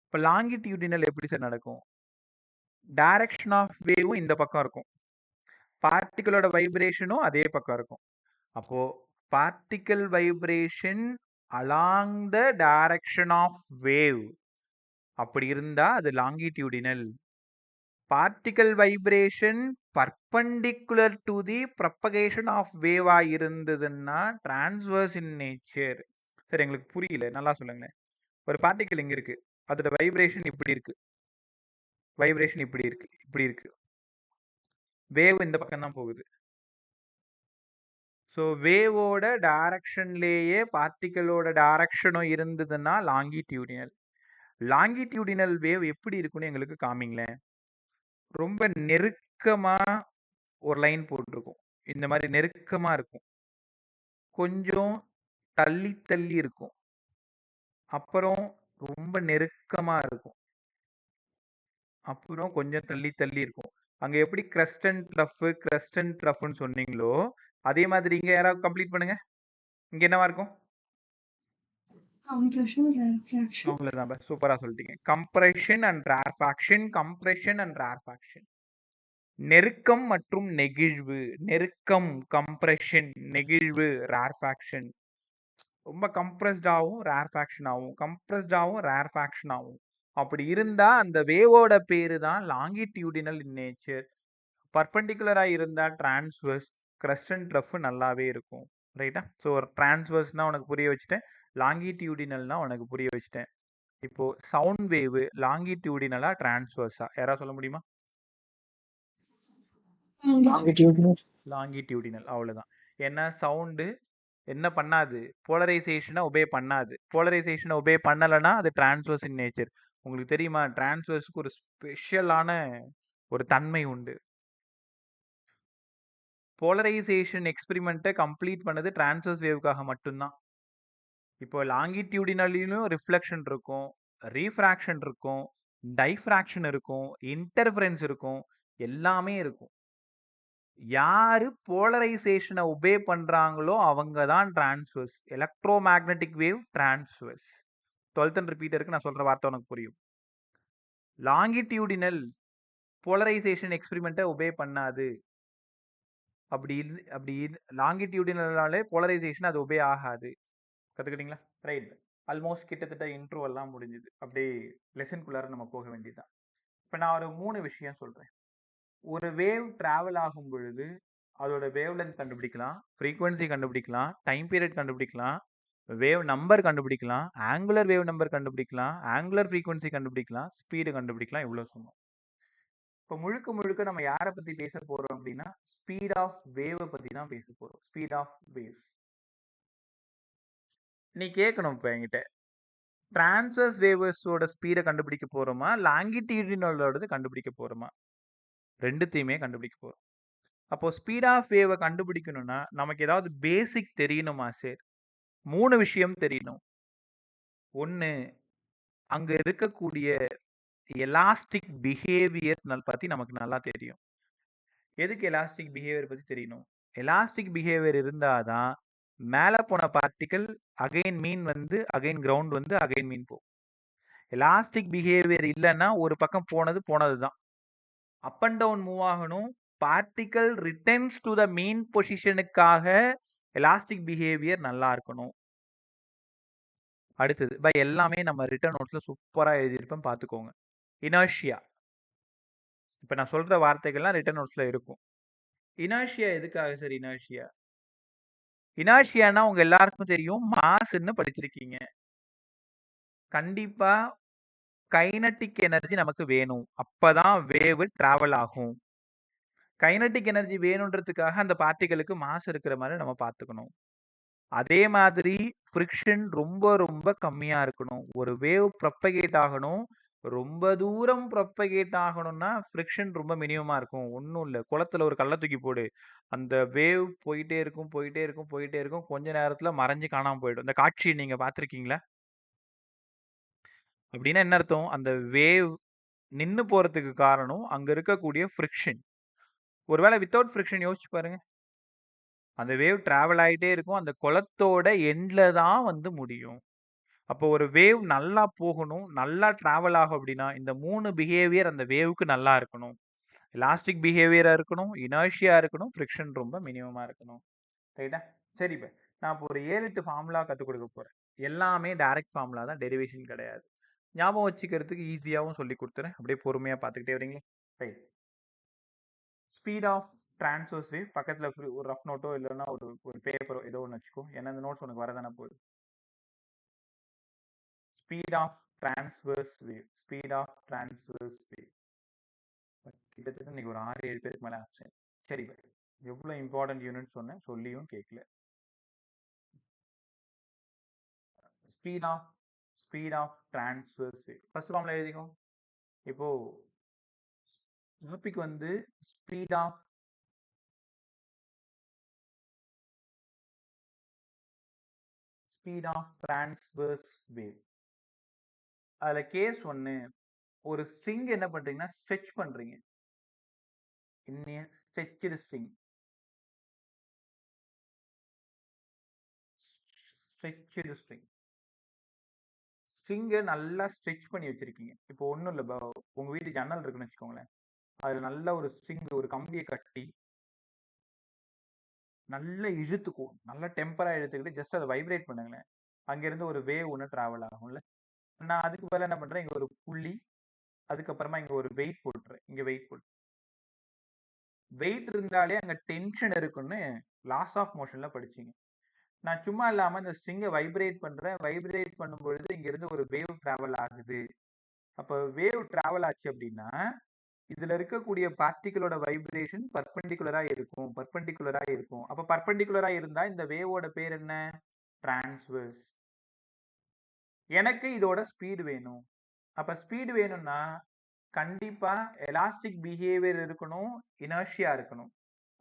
இப்ப லாங்கிடியூடினல் எப்படி சார் நடக்கும்? டைரக்ஷன் ஆஃப் வேவும் இந்த பக்கம் இருக்கும், பார்ட்டிகளோட வைப்ரேஷனும் அதே பக்கம் இருக்கும். அப்போ particle vibration along the direction of wave அப்படி இருந்தா அது longitudinal. Particle vibration perpendicular to the propagation of வேவா இருந்ததுன்னா டிரான்ஸ்வர்ஸ் இன் நேச்சர். சரி, எங்களுக்கு புரியல, நல்லா சொல்லுங்க. ஒரு பார்ட்டிகல் இங்க இருக்கு, அதோட வைப்ரேஷன் இப்படி இருக்கு, இப்படி இருக்கு. வேவ் இந்த பக்கம் தான் போகுது. ஸோ வேவோட டைரக்ஷன்லேயே பார்ட்டிகளோட டைரக்ஷனும் இருந்ததுன்னா லாங்கிடியூடினல். லாங்கிடியூடினல் வேவ் எப்படி இருக்குன்னு எங்களுக்கு காமிங்களேன். ரொம்ப நெருக்கமா ஒரு லைன் போட்டிருக்கும், இந்த மாதிரி நெருக்கமா இருக்கும். கொஞ்சம் தள்ளி தள்ளி இருக்கும், அப்புறம் ரொம்ப நெருக்கமா இருக்கும், அப்புறம் கொஞ்சம் தள்ளி தள்ளி இருக்கும். அங்க எப்படி கிரஸ்ட் அண்ட் ட்ரஃப்னு சொன்னீங்களோ அதே மாதிரி இங்க யாராவது கம்ப்ளீட் பண்ணுங்க. இங்க என்னவா இருக்கும்? compression, rarefaction. அவ்வளவுதான், சூப்பரா சொல்லிட்டீங்க. Compression and rarefaction. நெருக்கம் மற்றும் நெகிழ்வு. நெருக்கம் கம்ப்ரெஷன், நெகிழ்வு ரேர்ஃபாக்ஷன். ரொம்ப கம்ப்ரெஸ்டாகவும் ரேர்ஃபாக்ஷன் ஆகும். அப்படி இருந்தா அந்த வேவோட பேரு தான் லாங்கிடியூடினல் இன் நேச்சர். பர்பெண்டிகுலரா இருந்தா டிரான்ஸ்வர்ஸ். கிரஸ்ட் அண்ட் ட்ரஃப் நல்லாவே இருக்கும். ரைட்டா? ஸோ டிரான்ஸ்வர்ஸ்னா உனக்கு புரிய வச்சுட்டேன், லாங்கிடியூடினல்னா உனக்கு புரிய வச்சுட்டேன். இப்போ சவுண்ட் வேவ் லாங்கிடியூடினலா டிரான்ஸ்வர்ஸா யாராவது சொல்ல முடியுமா? லாங்கிடியூடினல். அவ்வளவுதான். ஏன்னா சவுண்டு என்ன பண்ணாது? போலரைசேஷனை ஒபே பண்ணாது. போலரைசேஷனை ஒபே பண்ணலைன்னா அது டிரான்ஸ்வர்ஸ் இன் நேச்சர். உங்களுக்கு தெரியுமா, டிரான்ஸ்வர்ஸ்க்கு ஒரு ஸ்பெஷலான ஒரு தன்மை உண்டு. போலரைசேஷன் எக்ஸ்பெரிமெண்ட்டை கம்ப்ளீட் பண்ணது டிரான்ஸ்வர்ஸ் வேவுக்காக மட்டும்தான். இப்போ லாங்கிடியூடினலையும் ரிஃப்ளெக்ஷன் இருக்கும், ரீஃப்ராக்ஷன் இருக்கும், டைஃப்ராக்ஷன் இருக்கும், இன்டர்ஃபரன்ஸ் இருக்கும், எல்லாமே இருக்கும். யாரு போலரைசேஷனை ஒபே பண்றாங்களோ அவங்க தான் transverse. Electromagnetic wave transverse. 12th and ரிப்பீட்டருக்கு நான் சொல்ற வார்த்தை உனக்கு புரியும். லாங்கிடியூடினல் போலரைசேஷன் எக்ஸ்பெரிமெண்ட்டை ஒபே பண்ணாது. அப்படி லாங்கிடியூடினலாலே போலரைசேஷன் அது ஒபே ஆகாது. கத்துக்கிட்டீங்களா? ரைட். ஆல்மோஸ்ட் கிட்டத்தட்ட இன்ட்ரோ எல்லாம் முடிஞ்சுது. அப்படியே லெசனுக்குள்ளார நம்ம போக வேண்டியதுதான். இப்போ நான் ஒரு 3 விஷயம் சொல்றேன். ஒரு வேவ் டிராவல் ஆகும் பொழுது அதோட வேவ் லென்த் கண்டுபிடிக்கலாம், ஃப்ரீக்வன்சி கண்டுபிடிக்கலாம், டைம் பீரியட் கண்டுபிடிக்கலாம், வேவ் நம்பர் கண்டுபிடிக்கலாம், ஆங்குலர் வேவ் நம்பர் கண்டுபிடிக்கலாம், ஆங்குலர் ஃப்ரீக்வன்சி கண்டுபிடிக்கலாம், ஸ்பீடு கண்டுபிடிக்கலாம். இவ்வளோ சொன்னோம். இப்போ முழுக்க முழுக்க நம்ம யாரை பத்தி பேச போறோம் அப்படின்னா ஸ்பீட் ஆஃப் வேவை பத்தி தான் பேச போறோம். Speed of waves. நீ கேட்கணும் இப்போ என்கிட்ட, டிரான்ஸ்வர்ஸ் வேவ்ஸோட ஸ்பீடை கண்டுபிடிக்க போறோமா, லாங்கிடியூடினலோடது கண்டுபிடிக்க போறோமா? ரெண்டுத்தையுமே கண்டுபிடிக்க போறோம். அப்போ ஸ்பீட் ஆஃப் வேவை கண்டுபிடிக்கணும்னா நமக்கு ஏதாவது பேசிக் தெரியணுமா சார்? 3 விஷயம் தெரியணும். ஒன்று, அங்க இருக்கக்கூடிய எலாஸ்டிக் பிஹேவியர் பத்தி நமக்கு நல்லா தெரியும். எதுக்கு எலாஸ்டிக் பிஹேவியர் பத்தி தெரியணும்? எலாஸ்டிக் பிஹேவியர் இருந்தாதான் மேல போன பார்ட்டிக்கல் அகைன் மீன் வந்து அகைன் கிரவுண்ட் வந்து அகைன் மீன் போகும். எலாஸ்டிக் பிஹேவியர் இல்லைன்னா ஒரு பக்கம் போனது தான். அப் அண்ட் டவுன் மூவ் ஆகணும். Particle returns to the mean பொசிஷனுக்காக எலாஸ்டிக் பிஹேவியர் நல்லா இருக்கணும். அடுத்தது எல்லாமே நம்ம ரிட்டர்ன் நோட்ஸ்ல சூப்பரா எழுதியிருப்பேன், பார்த்துக்கோங்க. இனர்ஷியா. இப்போ நான் சொல்ற வார்த்தைகள்லாம் ரிட்டர்ன் நோட்ஸ்ல இருக்கும். இனர்ஷியா எதுக்காக சார்? இனர்ஷியானா உங்க எல்லாருக்கும் தெரியும், மாஸ்ன்னு படிச்சிருக்கீங்க. கண்டிப்பா கைனட்டிக் எனர்ஜி நமக்கு வேணும், அப்பதான் வேவ் டிராவல் ஆகும். கைனட்டிக் எனர்ஜி வேணுன்றதுக்காக அந்த பார்ட்டிகளுக்கு மாஸ் இருக்கிற மாதிரி நம்ம பார்த்துக்கணும். அதே மாதிரி ஃப்ரிக்ஷன் ரொம்ப ரொம்ப கம்மியா இருக்கணும். ஒரு வேவ் ப்ரொப்பகேட் ஆகணும், ரொம்ப தூரம் ப்ரொப்பகேட் ஆகணும்னா ஃப்ரிக்ஷன் ரொம்ப மினிமமா இருக்கும். ஒன்றும் இல்லை, குளத்துல ஒரு கல்லை தூக்கி போடு, அந்த வேவ் போயிட்டே இருக்கும் போயிட்டே இருக்கும் போயிட்டே இருக்கும், கொஞ்ச நேரத்துல மறைஞ்சு காணாம போயிடும். இந்த காட்சியை நீங்க பார்த்துருக்கீங்களா? அப்படின்னா என்ன அர்த்தம்? அந்த வேவ் நின்னு போறதுக்கு காரணம் அங்க இருக்கக்கூடிய ஃப்ரிக்ஷன். ஒருவேளை வித்தவுட் ஃப்ரிக்ஷன் யோசிச்சு பாருங்க, அந்த வேவ் டிராவல் ஆகிட்டே இருக்கும், அந்த குளத்தோட எண்ட்ல தான் வந்து முடியும். அப்போ ஒரு வேவ் நல்லா போகணும், நல்லா டிராவல் ஆகும் அப்படின்னா இந்த 3 பிஹேவியர் அந்த வேவுக்கு நல்லா இருக்கணும். எலாஸ்டிக் பிஹேவியரா இருக்கணும், இனர்ஷியா இருக்கணும், ஃப்ரிக்ஷன் ரொம்ப மினிமமா இருக்கணும். ரைட்டா? சரி, இப்போ நான் இப்போ ஒரு 7-8 ஃபார்முலா கற்றுக் கொடுக்க போறேன். எல்லாமே டைரக்ட் ஃபார்முலா தான், டெரிவேஷன் கிடையாது. ஞாபகம் வச்சுக்கிறதுக்கு ஈஸியாகவும் சொல்லி கொடுத்துறேன். அப்படியே பொறுமையா பார்த்துக்கிட்டே வரீங்களா? Right. Speed of transverse wave. பக்கத்தில் ஒரு ரஃப் நோட்டோ இல்லைன்னா ஒரு பேப்பரோ ஏதோ ஒன்று வச்சுக்கோ, ஏன்னா இந்த நோட்ஸ் உனக்கு வரதானே போகுது. Speed of transverse wave. Speed of transverse wave. கிட்டத்தட்ட இன்னைக்கு ஒரு 6-7 பேருக்கு மேலே ஆப்ஷன். சரி, எவ்வளோ இம்பார்ட்டன்ட் யூனிட் சொன்னேன், சொல்லியும் கேட்கல. Speed of transverse wave. First formula எழுதிக்கோ. இப்போ டாபிக் வந்து ஸ்பீட் ஆஃப் டிரான்ஸ்வர்ஸ் வேவ். அதுல கேஸ் 1, ஒரு ஸ்ட்ரிங் என்ன பண்றீங்கன்னா ஸ்ட்ரெச் பண்றீங்க. இன்னைய ஸ்ட்ரெச்டு ஸ்ட்ரிங். Stretched string. ஸ்ட்ரிங்கை நல்லா ஸ்ட்ரெச் பண்ணி வச்சிருக்கீங்க. இப்போ ஒன்றும் இல்லை, உங்க வீட்டு ஜன்னல் இருக்குன்னு வச்சுக்கோங்களேன், அதுல நல்ல ஒரு ஸ்ட்ரிங், ஒரு கம்பியை கட்டி நல்லா இழுத்துக்கும், நல்லா டெம்பரா இழுத்துக்கிட்டு ஜஸ்ட் அதை வைப்ரேட் பண்ணுங்களேன், அங்கிருந்து ஒரு வேவ் ஒன்று டிராவல் ஆகும்ல. நான் அதுக்கு பதிலாக என்ன பண்றேன், இங்க ஒரு புள்ளி, அதுக்கப்புறமா இங்க ஒரு வெயிட் போட்டுறேன். இங்க வெயிட் இருந்தாலே அங்க டென்ஷன் இருக்குன்னு லாஸ் ஆஃப் மோஷன்ல படிச்சீங்க. நான் சும்மா இல்லாம இந்த ஸ்ட்ரிங்கை வைப்ரேட் பண்றேன். வைப்ரேட் பண்ணும் பொழுது இங்க இருந்து ஒரு வேவ் டிராவல் ஆகுது. அப்ப வேவ் டிராவல் ஆச்சு அப்படின்னா இதுல இருக்கக்கூடிய பார்ட்டிகளோட வைப்ரேஷன் பர்பெண்டிகுலரா இருக்கும். அப்ப பர்பெண்டிகுலரா இருந்தா இந்த வேவோட பேர் என்ன? டிரான்ஸ்வர்ஸ். எனக்கு இதோட ஸ்பீடு வேணும். அப்ப ஸ்பீடு வேணும்னா கண்டிப்பா எலாஸ்டிக் பிஹேவியர் இருக்கணும், இனர்ஷியா இருக்கணும்.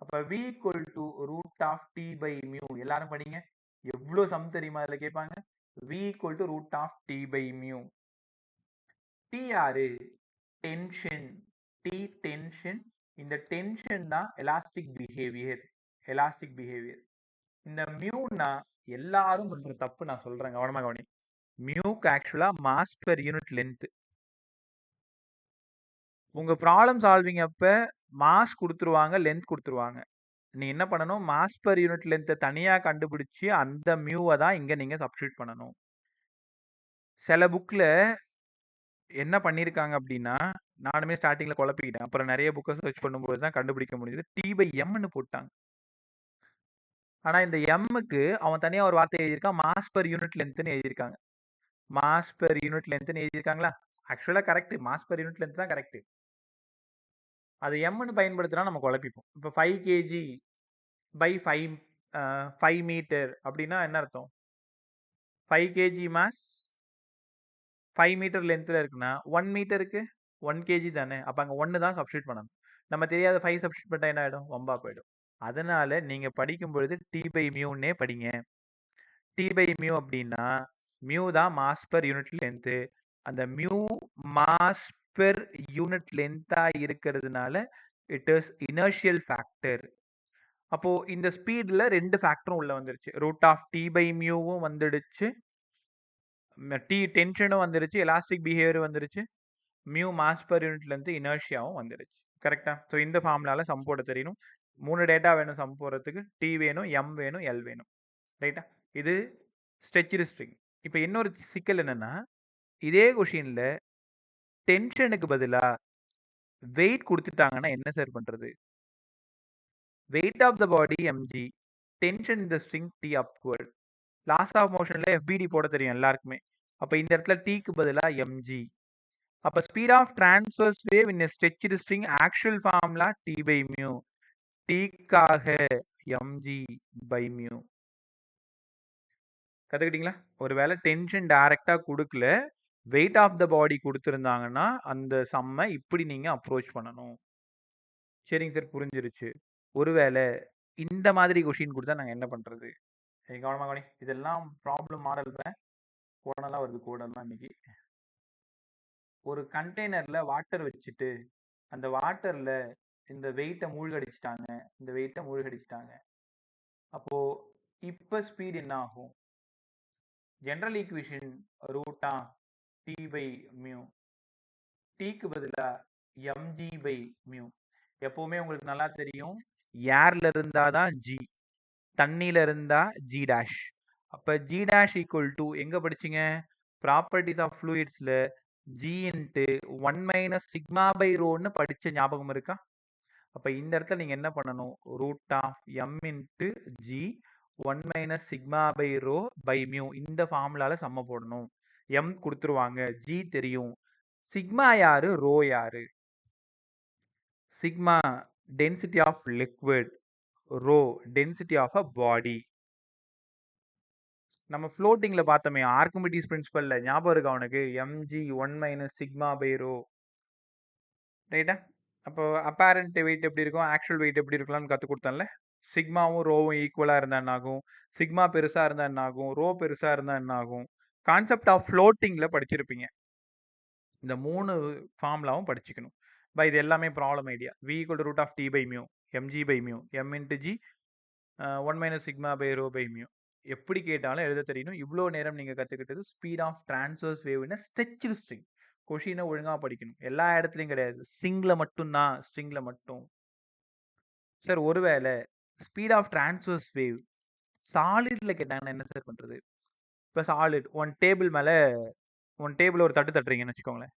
அப்ப v equal to root of t by mu. எல்லாரும் படிங்க, எவ்வளவு சம் தெரியுமா இதுல கேட்பாங்க. v equal to root of t by mu. T யாரு? டென்ஷன். T tension. இந்த டென்ஷன் தான் எலாஸ்டிக் பிஹேவியர். Elastic behaviour. இந்த மியூனா எல்லாரும் பண்ற தப்பு நான் சொல்றேன், கவனமா கவனி. மியூக்கு ஆக்சுவலா மாஸ் பெர் யூனிட் லென்த். உங்க ப்ராப்ளம் சால்விங் அப்ப மாஸ் கொடுத்துருவாங்க, லென்த் கொடுத்துருவாங்க. நீ என்ன பண்ணணும், மாஸ் பெர் யூனிட் லென்த்தை தனியா கண்டுபிடிச்சு அந்த மியூவை தான் இங்க நீங்க சப்ஸ்டியூட் பண்ணணும். சில புக்ல என்ன பண்ணியிருக்காங்க அப்படின்னா, நானுமே ஸ்டார்டிங்ல குழப்பிக்கிட்டேன். அப்புறம் நிறைய புக்கை சர்ச் பண்ணும்போது தான் கண்டுபிடிக்க முடியுது. T/Mன்னு போட்டாங்க. ஆனா இந்த எம்முக்கு அவன் தனியா ஒரு வார்த்தை எழுதியிருக்கான், மாஸ் பெர் யூனிட் லென்த்னு எழுதியிருக்காங்க. மாஸ் பெர் யூனிட் லென்த்னு எழுதியிருக்காங்களா? ஆக்சுவலா correct, mass per unit length தான் கரெக்ட். அது எம்னு பயன்படுத்தினா நம்ம குழப்பிப்போம். இப்போ 5 kg பை 5 மீட்டர் அப்படின்னா என்ன அர்த்தம்? 5 kg மாஸ் 5 மீட்டர் லென்த்ல இருக்குன்னா 1 மீட்டருக்கு 1 kg தானே. அப்ப அங்க 1 தான் சப்ஸ்டியூட் பண்ணணும். நம்ம தெரியாத 5 சப்ஸ்டியூட் பண்ணா என்ன ஆயிடும்? வம்பா போயிடும். அதனால நீங்க படிக்கும் பொழுது T/μன்னே படிங்க. T/μ அப்படின்னா மியூ தான் மாஸ் பெர் யூனிட் லென்த். அந்த மியூ மாஸ் பெர் யூனிட் லென்த்தா இருக்கிறதுனால இட் இஸ் இனர்ஷியல் ஃபேக்டர். அப்போ இந்த ஸ்பீட்ல 2 ஃபேக்டரும் உள்ள வந்துருச்சு. ரூட் ஆஃப் T/μவும் வந்துடுச்சு, T டென்ஷனும் வந்துருச்சு, எலாஸ்டிக் பிஹேவியர் வந்துருச்சு, mu mass per unit length இனர்ஷியாவும் வந்துருச்சு. கரெக்டா? ஸோ இந்த ஃபார்முலால சம் போட தெரியணும். 3 டேட்டா வேணும் சம் போடுறதுக்கு. T வேணும், M வேணும், L வேணும். ரைட்டா? இது ஸ்ட்ரெச்டு ஸ்ட்ரிங். இப்போ இன்னொரு சிக்கல் என்னன்னா, இதே கொஷின்ல டென்ஷனுக்கு பதிலா வெயிட் கொடுத்துட்டாங்கன்னா என்ன சார் பண்றது? Weight of the body mg, tension இந்த string T upward. Laws of மோஷன்ல FBD போட தெரியும் எல்லாருக்குமே. அப்ப இந்த இடத்துல Tக்கு பதிலா mg. அப்ப speed of transverse wave in stretched string actual formula T/μ. Tக்காக mg/μ. கத்துக்கிட்டீங்களா? ஒருவேளை டென்ஷன் டைரக்டா கொடுக்கல, வெயிட் ஆஃப் த பாடி கொடுத்துருந்தாங்கன்னா அந்த சம்மை இப்படி நீங்க அப்ரோச் பண்ணணும். சரிங்க சார், புரிஞ்சிருச்சு. ஒருவேளை இந்த மாதிரி கொஷின் கொடுத்தா நாங்க என்ன பண்றது? கவனமா கவனி. இதெல்லாம் ப்ராப்ளம் மாடல் கோடெல்லாம் வருது, கோடெல்லாம் இன்னைக்கு. ஒரு கண்டெய்னர்ல வாட்டர் வச்சுட்டு அந்த வாட்டர்ல இந்த வெயிட்டை மூழ்கடிச்சிட்டாங்க, இந்த வெயிட்டை மூழ்கடிச்சிட்டாங்க. அப்போ இப்ப ஸ்பீட் என்ன ஆகும்? General equation ரூட்டா T/μ. Tக்கு பதிலா mg/μ. எப்பவுமே உங்களுக்கு நல்லா தெரியும், ஏர்ல இருந்தாதான் G, தண்ணியில இருந்தா G டேஷ். அப்ப G டேஷ் ஈக்குவல் டு எங்க படிச்சீங்க? ப்ராப்பர்ட்டிஸ் ஆஃப் ஃப்ளூயிட்ஸ்ல G into 1 minus sigma by ரோன்னு படிச்ச ஞாபகம் இருக்கா? அப்ப இந்த இடத்துல நீங்க என்ன பண்ணணும்? Root of m into G 1 minus sigma by rho by mu, இந்த ஃபார்முலால சம்ம போடணும். m கொடுத்துருவாங்க, G தெரியும். சிக்மா யாரு, ரோ யாரு? Sigma density of liquid, rho density of a body. நம்ம ஃப்ளோட்டிங்ல பார்த்தோமே ஆர்கிமிடிஸ் பிரின்சிபல்ல, ஞாபகம் இருக்கா உனக்கு? mg 1 minus sigma by rho. ரைட்டா? அப்போ அப்பேரண்ட் வெயிட் எப்படி இருக்கும், ஆக்சுவல் வெயிட் எப்படி இருக்கலாம்னு கற்றுக் கொடுத்தேன்ல. சிக்மாவும் ரோவும் ஈக்குவலாக இருந்தால் என்ன ஆகும்? சிக்மா பெருசாக இருந்தால் என்ன ஆகும்? ரோ பெருசாக இருந்தால் என்ன ஆகும்? கான்செப்ட் ஆஃப் ஃப்ளோட்டிங்கில் படிச்சிருப்பீங்க. இந்த 3 ஃபார்முலாவும் படிச்சுக்கணும். பை இது எல்லாமே problem idea. v equal to root of T/μ, mg/μ, m into G 1 minus sigma by rho by mu. எப்படி கேட்டாலும் எழுத தெரியணும். இவ்வளோ நேரம் நீங்கள் கற்றுக்கிட்டது ஸ்பீட் ஆஃப் டிரான்ஸ்வர்ஸ் வேவ்னா ஸ்ட்ரெச்டு ஸ்ட்ரிங். கொஷினை ஒழுங்காக படிக்கணும். எல்லா இடத்துலையும் கிடையாது, ஸ்ட்ரிங்ல மட்டும்தான், ஸ்ட்ரிங்ல மட்டும். சார் ஒருவேளை ஸ்பீட் ஆஃப் டிரான்ஸ்வர்ஸ் வேவ் சாலிட்ல கேட்டாங்கன்னா என்ன சார் பண்றது? இப்போ சாலிட் ஒன் டேபிள் மேலே, ஒன் டேபிள் ஒரு தட்டு தட்டுறீங்கன்னு வச்சுக்கோங்களேன்.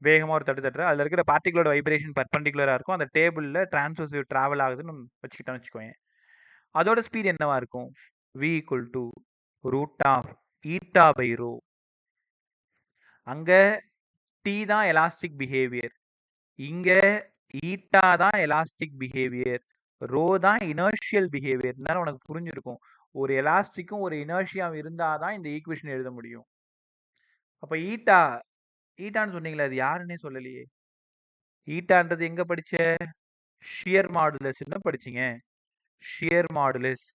வேகமாக ஒரு தட்டு தட்டுற, அதில் இருக்கிற பார்ட்டிகளோட வைப்ரேஷன் பர்பண்டிகுலராக இருக்கும். அந்த டேபிளில் டிரான்ஸ்வர்ஸ் வேவ் ட்ராவல் ஆகுதுன்னு வச்சுக்கிட்டோன்னு வச்சுக்கோங்க. அதோட ஸ்பீட் என்னவா இருக்கும்? v equal to root of eta by rho. அங்க T தான் எலாஸ்டிக் பிஹேவியர், இங்க ஈட்டா தான் எலாஸ்டிக் பிஹேவியர், ரோ தான் இனர்ஷியல் பிஹேவியர். உனக்கு புரிஞ்சிருக்கும். ஒரு எலாஸ்டிக்கும் ஒரு இனர்ஷியாவும் இருந்தாதான் இந்த ஈக்குவேஷன் எழுத முடியும். அப்ப ஈட்டான்னு சொன்னீங்களே, அது யாருன்னே சொல்லலையே. ஈட்டான்றது எங்க படிச்ச? ஷியர் மாடுலஸ் படிச்சீங்க. Shear modulus,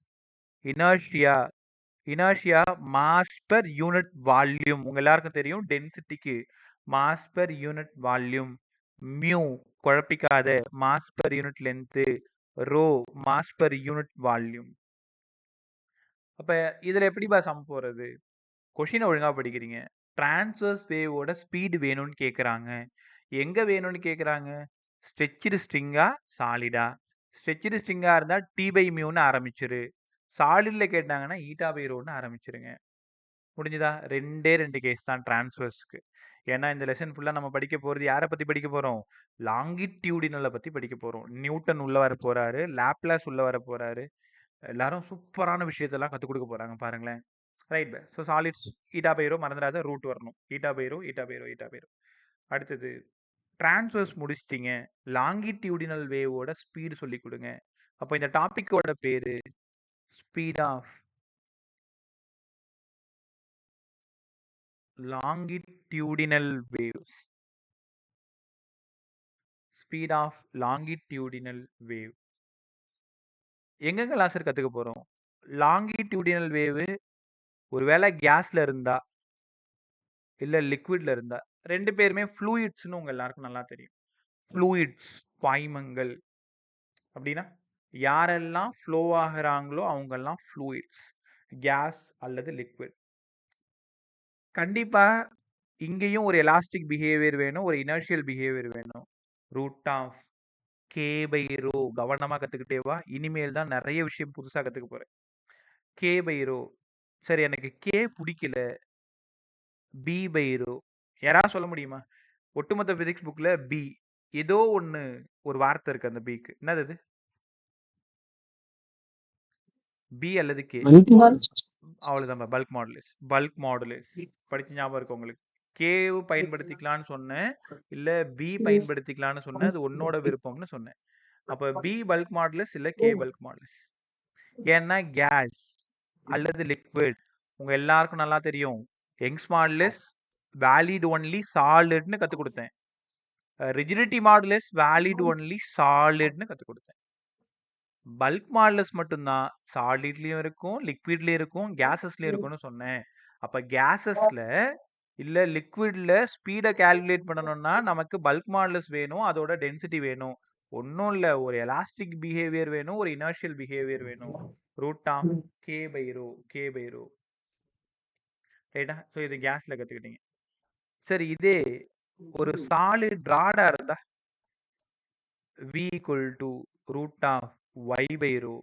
inertia mass per unit volume. உங்க எல்லாருக்கும் தெரியும் டென்சிட்டிக்கு mass per unit volume, mu குழப்பிக்காத mass per unit length, rho mass per unit volume. அப்ப இதுல எப்படிப்பா சம் போறது? கொஷினை ஒழுங்கா படிக்கிறீங்க. டிரான்ஸ்வர்ஸ் வேவோட ஸ்பீடு வேணும்னு கேட்குறாங்க. எங்க வேணும்னு கேட்குறாங்க? ஸ்ட்ரெச்சுடு ஸ்ட்ரிங்கா சாலிடா? ஸ்ட்ரெச்சுடு ஸ்ட்ரிங்கா இருந்தா டி பை மியூன்னு ஆரம்பிச்சிரு. சாலிட்ல கேட்டாங்கன்னா ஈட்டா பை ரோன்னு ஆரம்பிச்சிருங்க. முடிஞ்சுதா? ரெண்டு கேஸ் தான் டிரான்ஸ்வர்ஸ்க்கு. ஏன்னா இந்த லெசன் ஃபுல்லாக நம்ம படிக்க போகிறது யாரை பற்றி படிக்க போகிறோம்? லாங்கிடியூடினலை பற்றி படிக்க போகிறோம். நியூட்டன் உள்ள வர போகிறாரு, லாப்லாஸ் உள்ள வர போகிறாரு. எல்லாரும் சூப்பரான விஷயத்தெல்லாம் கற்றுக் கொடுக்க போகிறாங்க பாருங்களேன். Right bye. So solids eta by rho மறந்துடாத, ரூட் வரணும். Eta by rho, eta by rho, eta by rho. அடுத்தது டிரான்ஸ்வர்ஸ் முடிச்சிட்டிங்க, லாங்கிடியூடினல் வேவோட ஸ்பீடு சொல்லி கொடுங்க. அப்போ இந்த டாபிக்கோட பேரு speed of longitudinal waves. Speed of longitudinal wave. எங்கெங்க லாசர் கத்துக்க போறோம்? லாங்கிடியூடினல் வேவ் ஒருவேளை கேஸ்ல இருந்தா இல்ல லிக்விட்ல இருந்தா, ரெண்டு பேருமே ஃப்ளூயிட்ஸ்னு உங்க எல்லாருக்கும் நல்லா தெரியும். ஃப்ளூயிட்ஸ் பாய்மங்கள். அப்படின்னா யாரெல்லாம் ஃப்ளோ ஆகுறாங்களோ அவங்கெல்லாம் ஃப்ளூயிட்ஸ், கேஸ் அல்லது லிக்விட். கண்டிப்பா இங்கேயும் ஒரு எலாஸ்டிக் பிஹேவியர் வேணும், ஒரு இனர்ஷியல் பிஹேவியர் வேணும். Root of K by rho கவனமா கத்துக்கிட்டே வா. இனிமேல் தான் நிறைய விஷயம் புதுசா கத்துக்க போறேன். K by rho. சரி, எனக்கு கே பிடிக்கல, பி பை ரோ. யாராவது சொல்ல முடியுமா? ஒட்டுமொத்த பிசிக்ஸ் புக்ல பி ஏதோ ஒண்ணு ஒரு வார்த்தை இருக்கு அந்த பிக்கு. என்னது அது? பி அல்லது கே? அவ்வளவுதான். Bulk modulus. பல்க் மாடுலஸ் படிச்சு ஞாபகம் இருக்கு உங்களுக்கு? கேவு பயன்படுத்திக்கலாம்னு சொன்னேன், இல்ல பி பயன்படுத்திக்கலாம்னு சொன்னேன். அது உன்னோட விருப்பம்னு சொன்னேன். அப்ப பி பல்க் மாடுலஸ் இல்ல கே பல்க் மாடுலஸ். ஏன்னா கேஸ் அல்லது லிக்விட் உங்க எல்லாருக்கும் நல்லா தெரியும். யங்ஸ் மாடுலஸ் வேலிட் ஒன்லி சாலிட்னு கத்து கொடுத்தேன். ரிஜிடிட்டி மாடுலஸ் வேலிட் ஒன்லி சாலிட்னு கத்து கொடுத்தேன். பல்க் மாடுலஸ் மட்டும்தான் சாலிட்லயும் இருக்கும், லிக்விட்லயும் இருக்கும், கேசஸ்லயும் இருக்கும்னு சொன்னேன். அப்ப கேசஸ்ல இல்ல லிக்விட்ல ஸ்பீடை கால்குலேட் பண்ணணும்னா நமக்கு பல்க் மாடுலஸ் வேணும், அதோட டென்சிட்டி வேணும். ஒன்றும் இல்லை, ஒரு எலாஸ்டிக் பிஹேவியர் வேணும், ஒரு இனர்ஷியல் பிஹேவியர் வேணும். Root of K by rho, K by rho. ரைட்டா? ஸோ இது கேஸ்ல கத்துக்கிட்டீங்க. சரி, இதே ஒரு சாலிட் ராடா இருந்தா v equal to root of y by rho.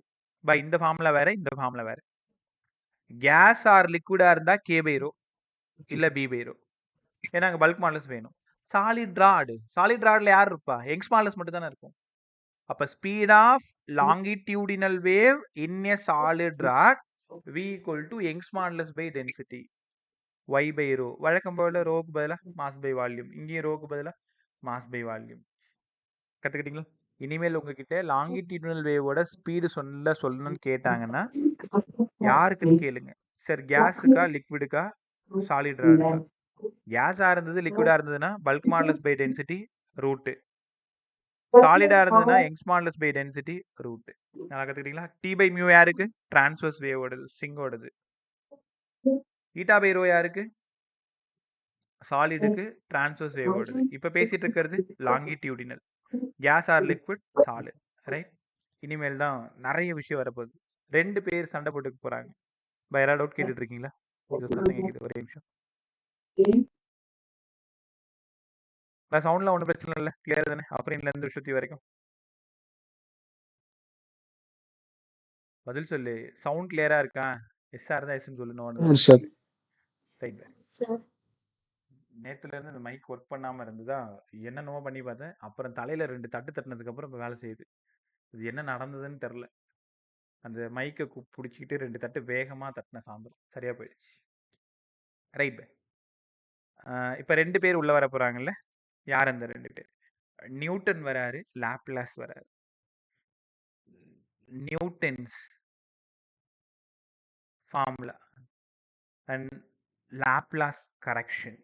By இந்த ஃபார்முலா வேற, இந்த ஃபார்முலா வேற. கேஸ் ஆர் லிக்விடா இருந்தா k பை ரோ இல்ல b பை ரோ. ஏன்னா அங்க பல்க் மாடலஸ் வேணும். சாலிட் ராட்ல யார் இருப்பா? யங்ஸ் மாடலஸ் மட்டும் தானே இருக்கும். அப்ப speed of longitudinal wave in a solid rod v equal to Young's modulus by density y by rho. வழக்கம் போல ரோக்கு பதிலா மாஸ் பை வால்யூம், இங்கேயும் ரோக்கு பதிலா மாஸ் பை வால்யூம். கத்துக்கிட்டீங்களா? இனிமேல் உங்ககிட்ட லாங்கிடியூடினல் வேவோட ஸ்பீடு சொல்லணும்னு கேட்டாங்கன்னா யாருக்குன்னு கேளுங்க. Sir கேஸுக்கா லிக்விடுக்கா solid ராடுக்கா? கேஸா இருந்தது லிக்விடா இருந்ததுன்னா bulk modulus by density root, சாலிடா இருந்ததுன்னா Young's modulus by density root. நல்லா கத்துக்கிட்டீங்களா? டி பை மியூ யாருக்கு? டிரான்ஸ்வர்ஸ் வேவோடது, ஸ்ட்ரிங்கோடது. ஈட்டா பை ரோ யாருக்கு? சாலிடுக்கு, டிரான்ஸ்வர்ஸ் வேவோடது. இப்ப பேசிட்டு இருக்கிறது longitudinal. Gas or liquid, solid. Right? இனிமேல் தான் நிறைய விஷயம் வரப்போகுது. ரெண்டு பேர் சண்டை போட்டுக்க போறாங்க. யாராவது டவுட் கேட்டுட்டு இருக்கீங்களா? இது சத்தம் கேக்குது, ஒரே நிமிஷம். சவுண்ட்ல ஒன்றும் பிரச்சனை இல்லை, கிளியர் தானே? அப்புறம் இருந்து சுத்தி வரைக்கும் பதில் சொல்லு. சவுண்ட் கிளியரா இருக்கா? எஸ்ஆ இருந்தா எஸ்ன்னு சொல்லணும். நேத்துல இருந்து இந்த மைக் ஒர்க் பண்ணாம இருந்ததா, என்னென்னமோ பண்ணி பார்த்தேன். அப்புறம் தலையில 2 தட்டு தட்டினதுக்கு அப்புறம் இப்ப வேலை செய்யுது. இது என்ன நடந்ததுன்னு தெரியல. அந்த மைக்கை பிடிச்சிக்கிட்டு 2 தட்டு வேகமா தட்டின சாம்பல் சரியா போயிடுச்சு. Right bye. இப்ப 2 பேர் உள்ள வர போறாங்கல்ல. யார் அந்த 2 பேர்? நியூட்டன் வராரு, லாப்லாஸ் வராரு. Newton's formula and Laplace correction.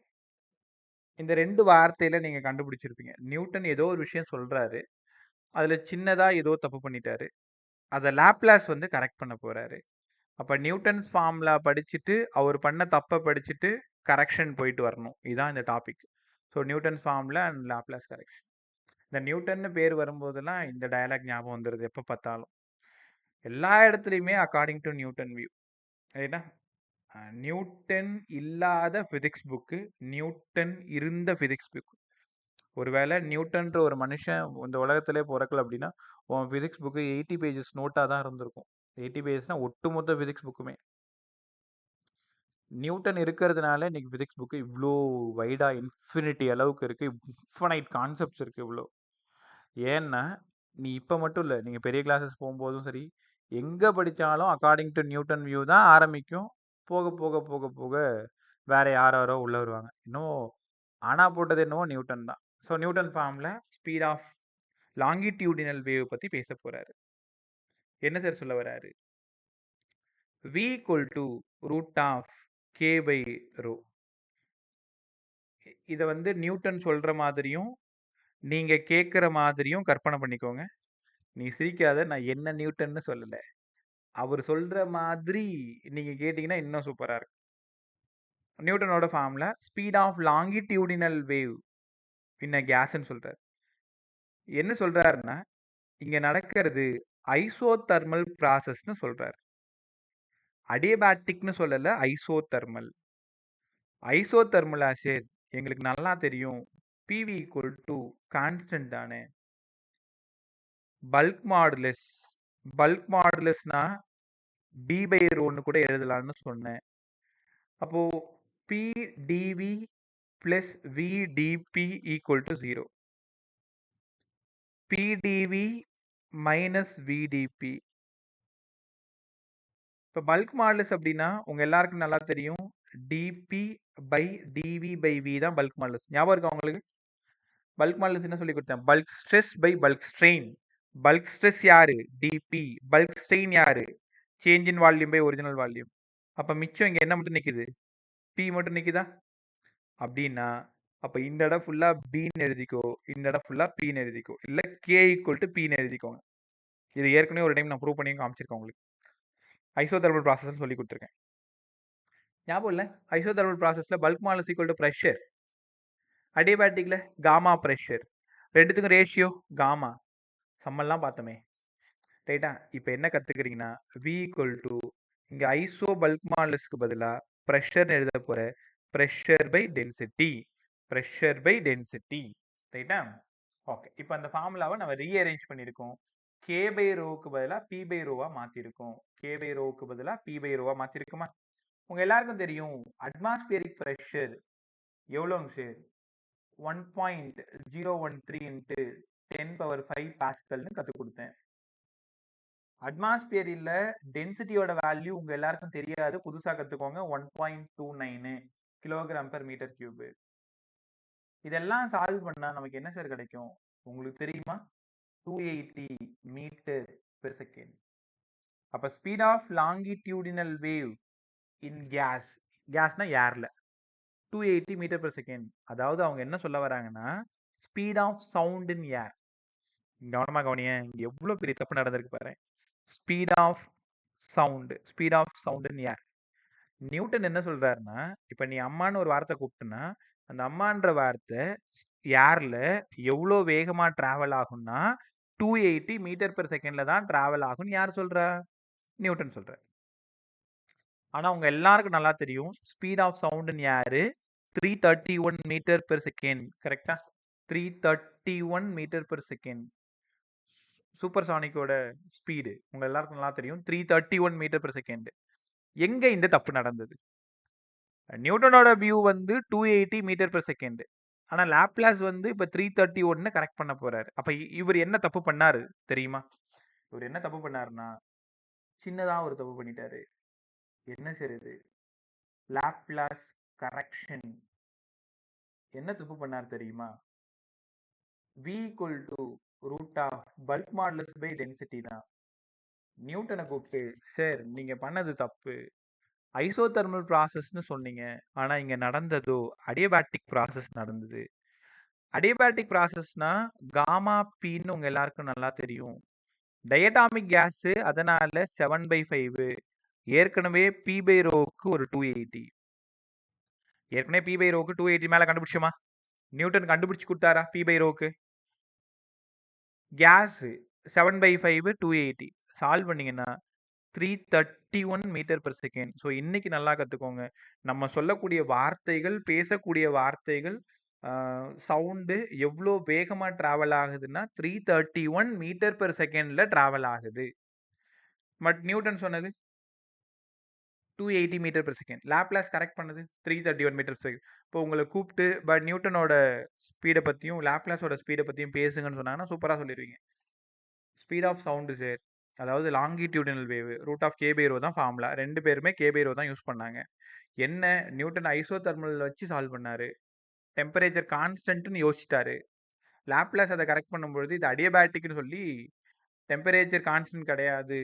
இந்த 2 வார்த்தையில நீங்க கண்டுபிடிச்சிருப்பீங்க. நியூட்டன் ஏதோ ஒரு விஷயம் சொல்றாரு, அதுல சின்னதா ஏதோ தப்பு பண்ணிட்டாரு, அதை லாப்லாஸ் வந்து கரெக்ட் பண்ண போறாரு. அப்ப நியூட்டன்ஸ் ஃபார்முலா படிச்சுட்டு அவர் பண்ண தப்பை படிச்சுட்டு கரெக்ஷன் போயிட்டு வரணும். இதுதான் இந்த topic. So Newton formula and Laplace correction. இந்த நியூட்டன்னு பேர் வரும்போதெல்லாம் இந்த டயலாக் ஞாபகம் வந்துடுது எப்போ பார்த்தாலும். எல்லா இடத்துலையுமே அக்கார்டிங் டு நியூட்டன் வியூ. ரைட்டா? நியூட்டன் இல்லாத ஃபிசிக்ஸ் புக்கு, நியூட்டன் இருந்த ஃபிசிக்ஸ் புக்கு. ஒருவேளை நியூட்டன்ற ஒரு மனுஷன் இந்த உலகத்திலே பிறக்கல அப்படின்னா உன் ஃபிசிக்ஸ் புக்கு 80 பேஜஸ் நோட்டாக தான் இருந்திருக்கும். 80 பேஜஸ்னால் ஒட்டுமொத்த ஃபிசிக்ஸ் புக்குமே. நியூட்டன் இருக்கிறதுனால இன்னைக்கு ஃபிசிக்ஸ் புக்கு இவ்வளோ வைடாக இன்ஃபினிட்டி அளவுக்கு இருக்குது. இன்ஃபனைட் கான்செப்ட்ஸ் இருக்குது இவ்வளோ. ஏன்னா நீ இப்போ மட்டும் இல்லை, நீங்கள் பெரிய கிளாஸஸ் போகும்போதும் சரி, எங்கே படித்தாலும் அக்கார்டிங் டு நியூட்டன் வியூ தான் ஆரம்பிக்கும். போக போக போக போக வேறு யாரோ உள்ளே வருவாங்க. இன்னும் ஆனால் போட்டது என்னவோ நியூட்டன் தான். ஸோ நியூட்டன் ஃபார்மில் ஸ்பீட் ஆஃப் லாங்கிடியூடினல் வேவ் பற்றி பேச போகிறாரு. என்ன சார் சொல்ல வராரு? v equal to root of k by rho. இதை வந்து நியூட்டன் சொல்கிற மாதிரியும் நீங்கள் கேட்குற மாதிரியும் கற்பனை பண்ணிக்கோங்க. நீ சிரிக்காத, நான் என்ன நியூட்டன்னு சொல்லலை, அவர் சொல்கிற மாதிரி நீங்கள் கேட்டிங்கன்னா இன்னும் சூப்பராக இருக்கும். நியூட்டனோட ஃபார்மில் ஸ்பீட் ஆஃப் லாங்கிடியூடினல் வேவ் இன்ன கேஸ்ன்னு சொல்கிறார். என்ன சொல்கிறாருன்னா இங்கே நடக்கிறது ஐசோதர்மல் ப்ராசஸ்ன்னு சொல்கிறார். அடியபேட்டிக்னு சொல்லலை, ஐசோதர்மல். ஐசோதர்மல் ஆசிட் எங்களுக்கு நல்லா தெரியும், பிவி ஈக்குவல் டு கான்ஸ்டன்ட் தானே. பல்க் மாடுலஸ்னா டி பை ரோன்னு கூட எழுதலான்னு சொன்னேன். அப்போ P dV plus V dP equal to 0. P dV minus V dP. இப்போ பல்க் மாடுலஸ் அப்படின்னா உங்க எல்லாருக்கும் நல்லா தெரியும், dP by dV by V தான் பல்க் மாடுலஸ். ஞாபகம் இருக்கா உங்களுக்கு? பல்க் மாடுலஸ் என்ன சொல்லி கொடுத்தேன்? Bulk stress by bulk strain. Bulk stress யாரு? டிபி. பல்க் ஸ்ட்ரெயின் யாரு? Change in volume by original volume. அப்போ மிச்சம் இங்கே என்ன மட்டும் நிற்குது? பி மட்டும் நிற்குதா? அப்படின்னா அப்போ இந்த இடம் ஃபுல்லாக பின்னு எழுதிக்கோ, இந்த இடம் ஃபுல்லாக பின்னு எழுதிக்கோ, இல்லை கே ஈக்குவல் டு பின்னு எழுதிக்கோங்க. இது ஏற்கனவே ஒரு டைம் நான் ப்ரூவ் பண்ணி காமிச்சிருக்கேன் உங்களுக்கு. ஐசோதர்மல் ப்ராசஸ் சொல்லி கொடுத்துருக்கேன், ஞாபகம் இல்லை? ஐசோதர்மல் ப்ராசஸில் bulk modulus equal to pressure, அடியபேட்டிக்கில் காமா ப்ரெஷர், ரெண்டுத்துக்கும் ரேஷியோ காமா. சம்மல்லாம் பார்த்தோமே, ரைட்டா? இப்போ என்ன கற்றுக்கிறீங்கன்னா வி ஈக்குவல் டு இங்கே ஐசோ பல்க் மாடுலஸ்க்கு பதிலாக ப்ரெஷர்னு எழுத போகிற pressure by density, pressure by density, ரைட்டா? ஓகே, இப்போ அந்த ஃபார்முலாவை நம்ம ரீஅரேஞ்ச் பண்ணியிருக்கோம். கே பை ரோவுக்கு பதிலாக பி பை ரோவாக மாற்றிருக்கோம். கே பை ரோவுக்கு பதிலாக பி பை ரோவாக மாற்றிருக்குமா? உங்கள் எல்லாருக்கும் தெரியும் அட்மாஸ்பியரிக் ப்ரெஷர் எவ்வளோங்க சார்? 1.013 இன்ட்டு 10⁵ பாஸ்கல்னு கற்றுக் கொடுத்தேன். அட்மாஸ்பியரில் டென்சிட்டியோட வேல்யூ உங்கள் எல்லாருக்கும் தெரியாது, புதுசாக கற்றுக்கோங்க. 1.29 கிலோகிராம் பெர் மீட்டர் கியூபு. இதெல்லாம் சால்வ் பண்ணால் நமக்கு என்ன சார் கிடைக்கும் உங்களுக்கு தெரியுமா? 280 மீட்டர் பெர் செகண்ட். அப்போ speed of longitudinal wave in கேஸ்னா ஏரில் 280 மீட்டர் பெர் செகண்ட். அதாவது அவங்க என்ன சொல்ல வராங்கன்னா speed of sound in air. கவனமாக கவனிய, இங்கே எவ்வளோ பெரிய தப்பு நடந்திருக்கு பாரு. Speed of sound in air. Newton என்ன சொல்றாருன்னா, இப்போ நீ அம்மான்னு ஒரு வார்த்தை கூப்பிட்டுனா அந்த அம்மான்ற வார்த்தை ஏரில் எவ்வளோ வேகமாக ட்ராவல் ஆகும்னா 280 மீட்டர் பெர் செகண்ட்ல தான் ட்ராவல் ஆகும்னு யார் சொல்றா? நியூட்டன் சொல்றார். ஆனால் உங்க எல்லாருக்கும் நல்லா தெரியும் speed of sound in air 331 metre per second. கரெக்டா? 331 மீட்டர் பெர் செகண்ட் சூப்பர் சானிக்கோட ஸ்பீடு உங்க எல்லாருக்கும் நல்லா தெரியும், 331 மீட்டர் பெர் செகண்ட். எங்க இந்த தப்பு நடந்தது? நியூட்டனோட வியூ வந்து 280 மீட்டர் பெர் செகண்ட், ஆனால் லாப்லாஸ் வந்து இப்போ 331 கரெக்ட் பண்ண போறாரு. அப்போ இவர் என்ன தப்பு பண்ணாரு தெரியுமா? இவர் என்ன தப்பு பண்ணாருன்னா சின்னதாக ஒரு தப்பு பண்ணிட்டாரு. என்ன சார் இது? Laplace correction. என்ன தப்பு பண்ணார் தெரியுமா? v equal to root of bulk modulus by density தான். நியூட்டனை கூப்பிட்டு சார் நீங்க பண்ணது தப்பு, ஐசோதர்மல் ப்ராசஸ்னு சொன்னீங்க, ஆனால் இங்கே நடந்ததோ அடியபேட்டிக் ப்ராசஸ் நடந்தது. அடியபேட்டிக் ப்ராசஸ்னா காமா பின்னு உங்கள் எல்லாருக்கும் நல்லா தெரியும். டயட்டாமிக் கேஸு, அதனால 7/5. ஏற்கனவே பி பை ரோவுக்கு ஒரு 280. ஏற்கனவே பி பை ரோவுக்கு 280 மேலே கண்டுபிடிச்சோமா? நியூட்டன் கண்டுபிடிச்சு கொடுத்தாரா பி பை ரோக்கு? கேஸ் 7/5 280 சால்வ் பண்ணீங்கன்னா 331 மீட்டர் பெர் செகண்ட். ஸோ இன்னைக்கு நல்லா கத்துக்கோங்க. நம்ம சொல்லக்கூடிய வார்த்தைகள், பேசக்கூடிய வார்த்தைகள், சவுண்டு எவ்வளோ வேகமா டிராவல் ஆகுதுன்னா 331 மீட்டர் பெர் செகண்ட்ல டிராவல் ஆகுது. பட் நியூட்டன் சொன்னது 280 metre per second. Laplace correct பண்ணது 331 மீட்டர் பெர் செகண்ட். இப்போ உங்களை கூப்பிட்டு பட் நியூட்டனோட ஸ்பீடை பற்றியும் லாப்லாஸோட ஸ்பீடை பற்றியும் பேசுங்கன்னு சொன்னாங்கன்னா சூப்பராக சொல்லிடுவீங்க. ஸ்பீட் ஆஃப் சவுண்டு சார், அதாவது longitudinal wave root of K by rho தான் ஃபார்முலா. ரெண்டு பேருமே கே பை ரோ தான் யூஸ் பண்ணாங்க. என்ன நியூட்டன் ஐசோதெர்மல் வச்சு சால்வ் பண்ணாரு, டெம்பரேச்சர் கான்ஸ்டன்ட்னு யோசிச்சிட்டாரு. லாப்லாஸ் அதை கரெக்ட் பண்ணும்பொழுது இது அடியபேட்டிக்னு சொல்லி டெம்பரேச்சர் கான்ஸ்டன்ட் கிடையாது,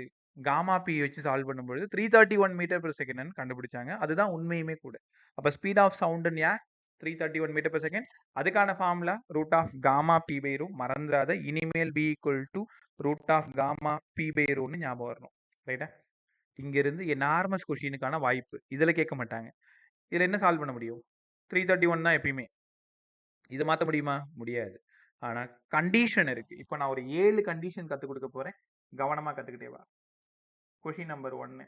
காமா பி வச்சு சால்வ் பண்ணும்பொழுது 331 மீட்டர் பெர் செகண்ட்னு கண்டுபிடிச்சாங்க. அதுதான் உண்மையுமே கூட. அப்போ ஸ்பீட் ஆஃப் சவுண்டுன்னு யார்? 331 மீட்டர் பெர் செகண்ட். அதுக்கான formula root of gamma P by rho. மறந்துடாத, இனிமேல் P equal to root of gamma P by ரோன்னு ஞாபகம் வரணும். ரைட்டா? இங்கிருந்து எனார்மஸ் கொஷினுக்கான வாய்ப்பு இதில் கேட்க மாட்டாங்க. இதில் என்ன சால்வ் பண்ண முடியும்? 331 தான் எப்பயுமே. இதை மாற்ற முடியுமா? முடியாது. ஆனால் கண்டிஷன் இருக்கு. இப்போ நான் ஒரு 7 கண்டிஷன் கற்றுக் கொடுக்க போறேன், கவனமா கத்துக்கிட்டே வா. கொஷின் நம்பர் 1,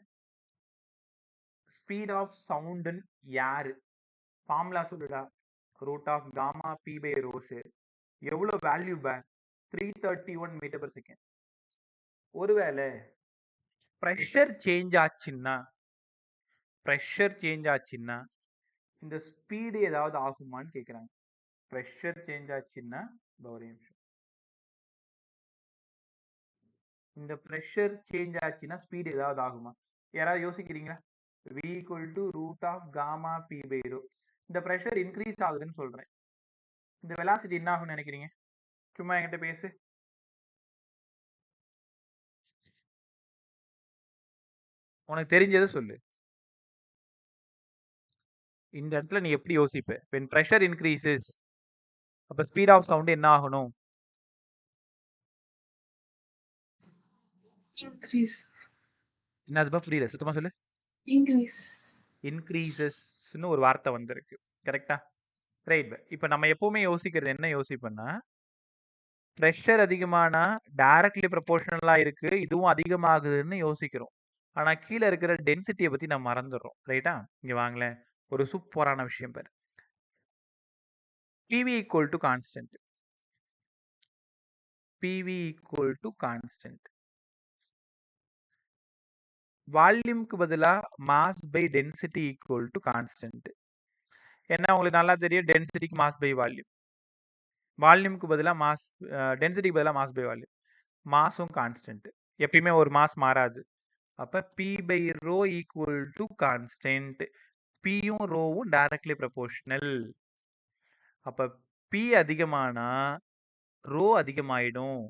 ஸ்பீட் ஆஃப் சவுண்டுன்னு யாரு? ஃபார்முலா சொல்லுடா. Root of gamma P by rhos. எவ்வளோ வேல்யூ பே? 331 மீட்டர் பெர் செகண்ட். ஒருவேளை ப்ரெஷர் சேஞ்ச் ஆச்சுன்னா இந்த ஸ்பீடு ஏதாவது ஆகுமான்னு கேட்குறாங்க. ப்ரெஷர் சேஞ்ச் ஆச்சுன்னா ஒரு நிமிஷம், இந்த ப்ரெஷர் சேஞ்ச் ஆச்சுன்னா ஸ்பீடு ஏதாவது ஆகுமா? யாராவது யோசிக்கிறீங்களா? v equal to root of gamma P by rho. இந்த ப்ரெஷர் இன்க்ரீஸ் ஆகுதுன்னு சொல்றேன், இந்த வெலாசிட்டி என்ன ஆகும்னு நினைக்கிறீங்க? சும்மா என்கிட்ட பேசு. உனக்கு தெரிஞ்சதை சொல்லு. இந்த இடத்துல நீ எப்படி யோசிப்ப? when pressure increases அப்ப ஸ்பீட் ஆஃப் சவுண்ட் என்ன ஆகணும்? Increase. என்னதுப்பா புரியல, சுத்தமா சொல்லு. Increase. இன்க்ரீசஸ்னு ஒரு வார்த்தை வந்திருக்கு, கரெக்டா? ரைட். இப்போ நம்ம எப்பவுமே யோசிக்கிறது என்ன யோசிப்போம்னா, ப்ரெஷர் அதிகமானா டைரக்ட்லி ப்ரொபோர்ஷனலா இருக்கு, இதுவும் அதிகமாகுதுன்னு யோசிக்கிறோம். ஆனா கீழே இருக்கிற டென்சிட்டியை பத்தி நம்ம மறந்துடுறோம். ரைட்டா? இங்க வாங்களேன், ஒரு சூப்பரான விஷயம் பாரு. PV equal to constant. PV equal to constant. வால்யூம்க்கு பதிலா mass by density equal to constant. ஏன்னா உங்களுக்கு நல்லா தெரியும், டென்சிட்டிக்கு மாஸ் பை வால்யூம். வால்யூம்க்கு பதிலாக மாஸ், டென்சிட்டிக்கு பதிலாக மாஸ் பை வால்யூம். மாஸும் கான்ஸ்டன்ட், எப்பயுமே ஒரு மாஸ் மாறாது. அப்போ P by rho equal to constant. பியும் ரோவும் டைரக்ட்லி ப்ரொபோர்ஷனல். அப்போ பி அதிகமானா ரோ அதிகமாயிடும்,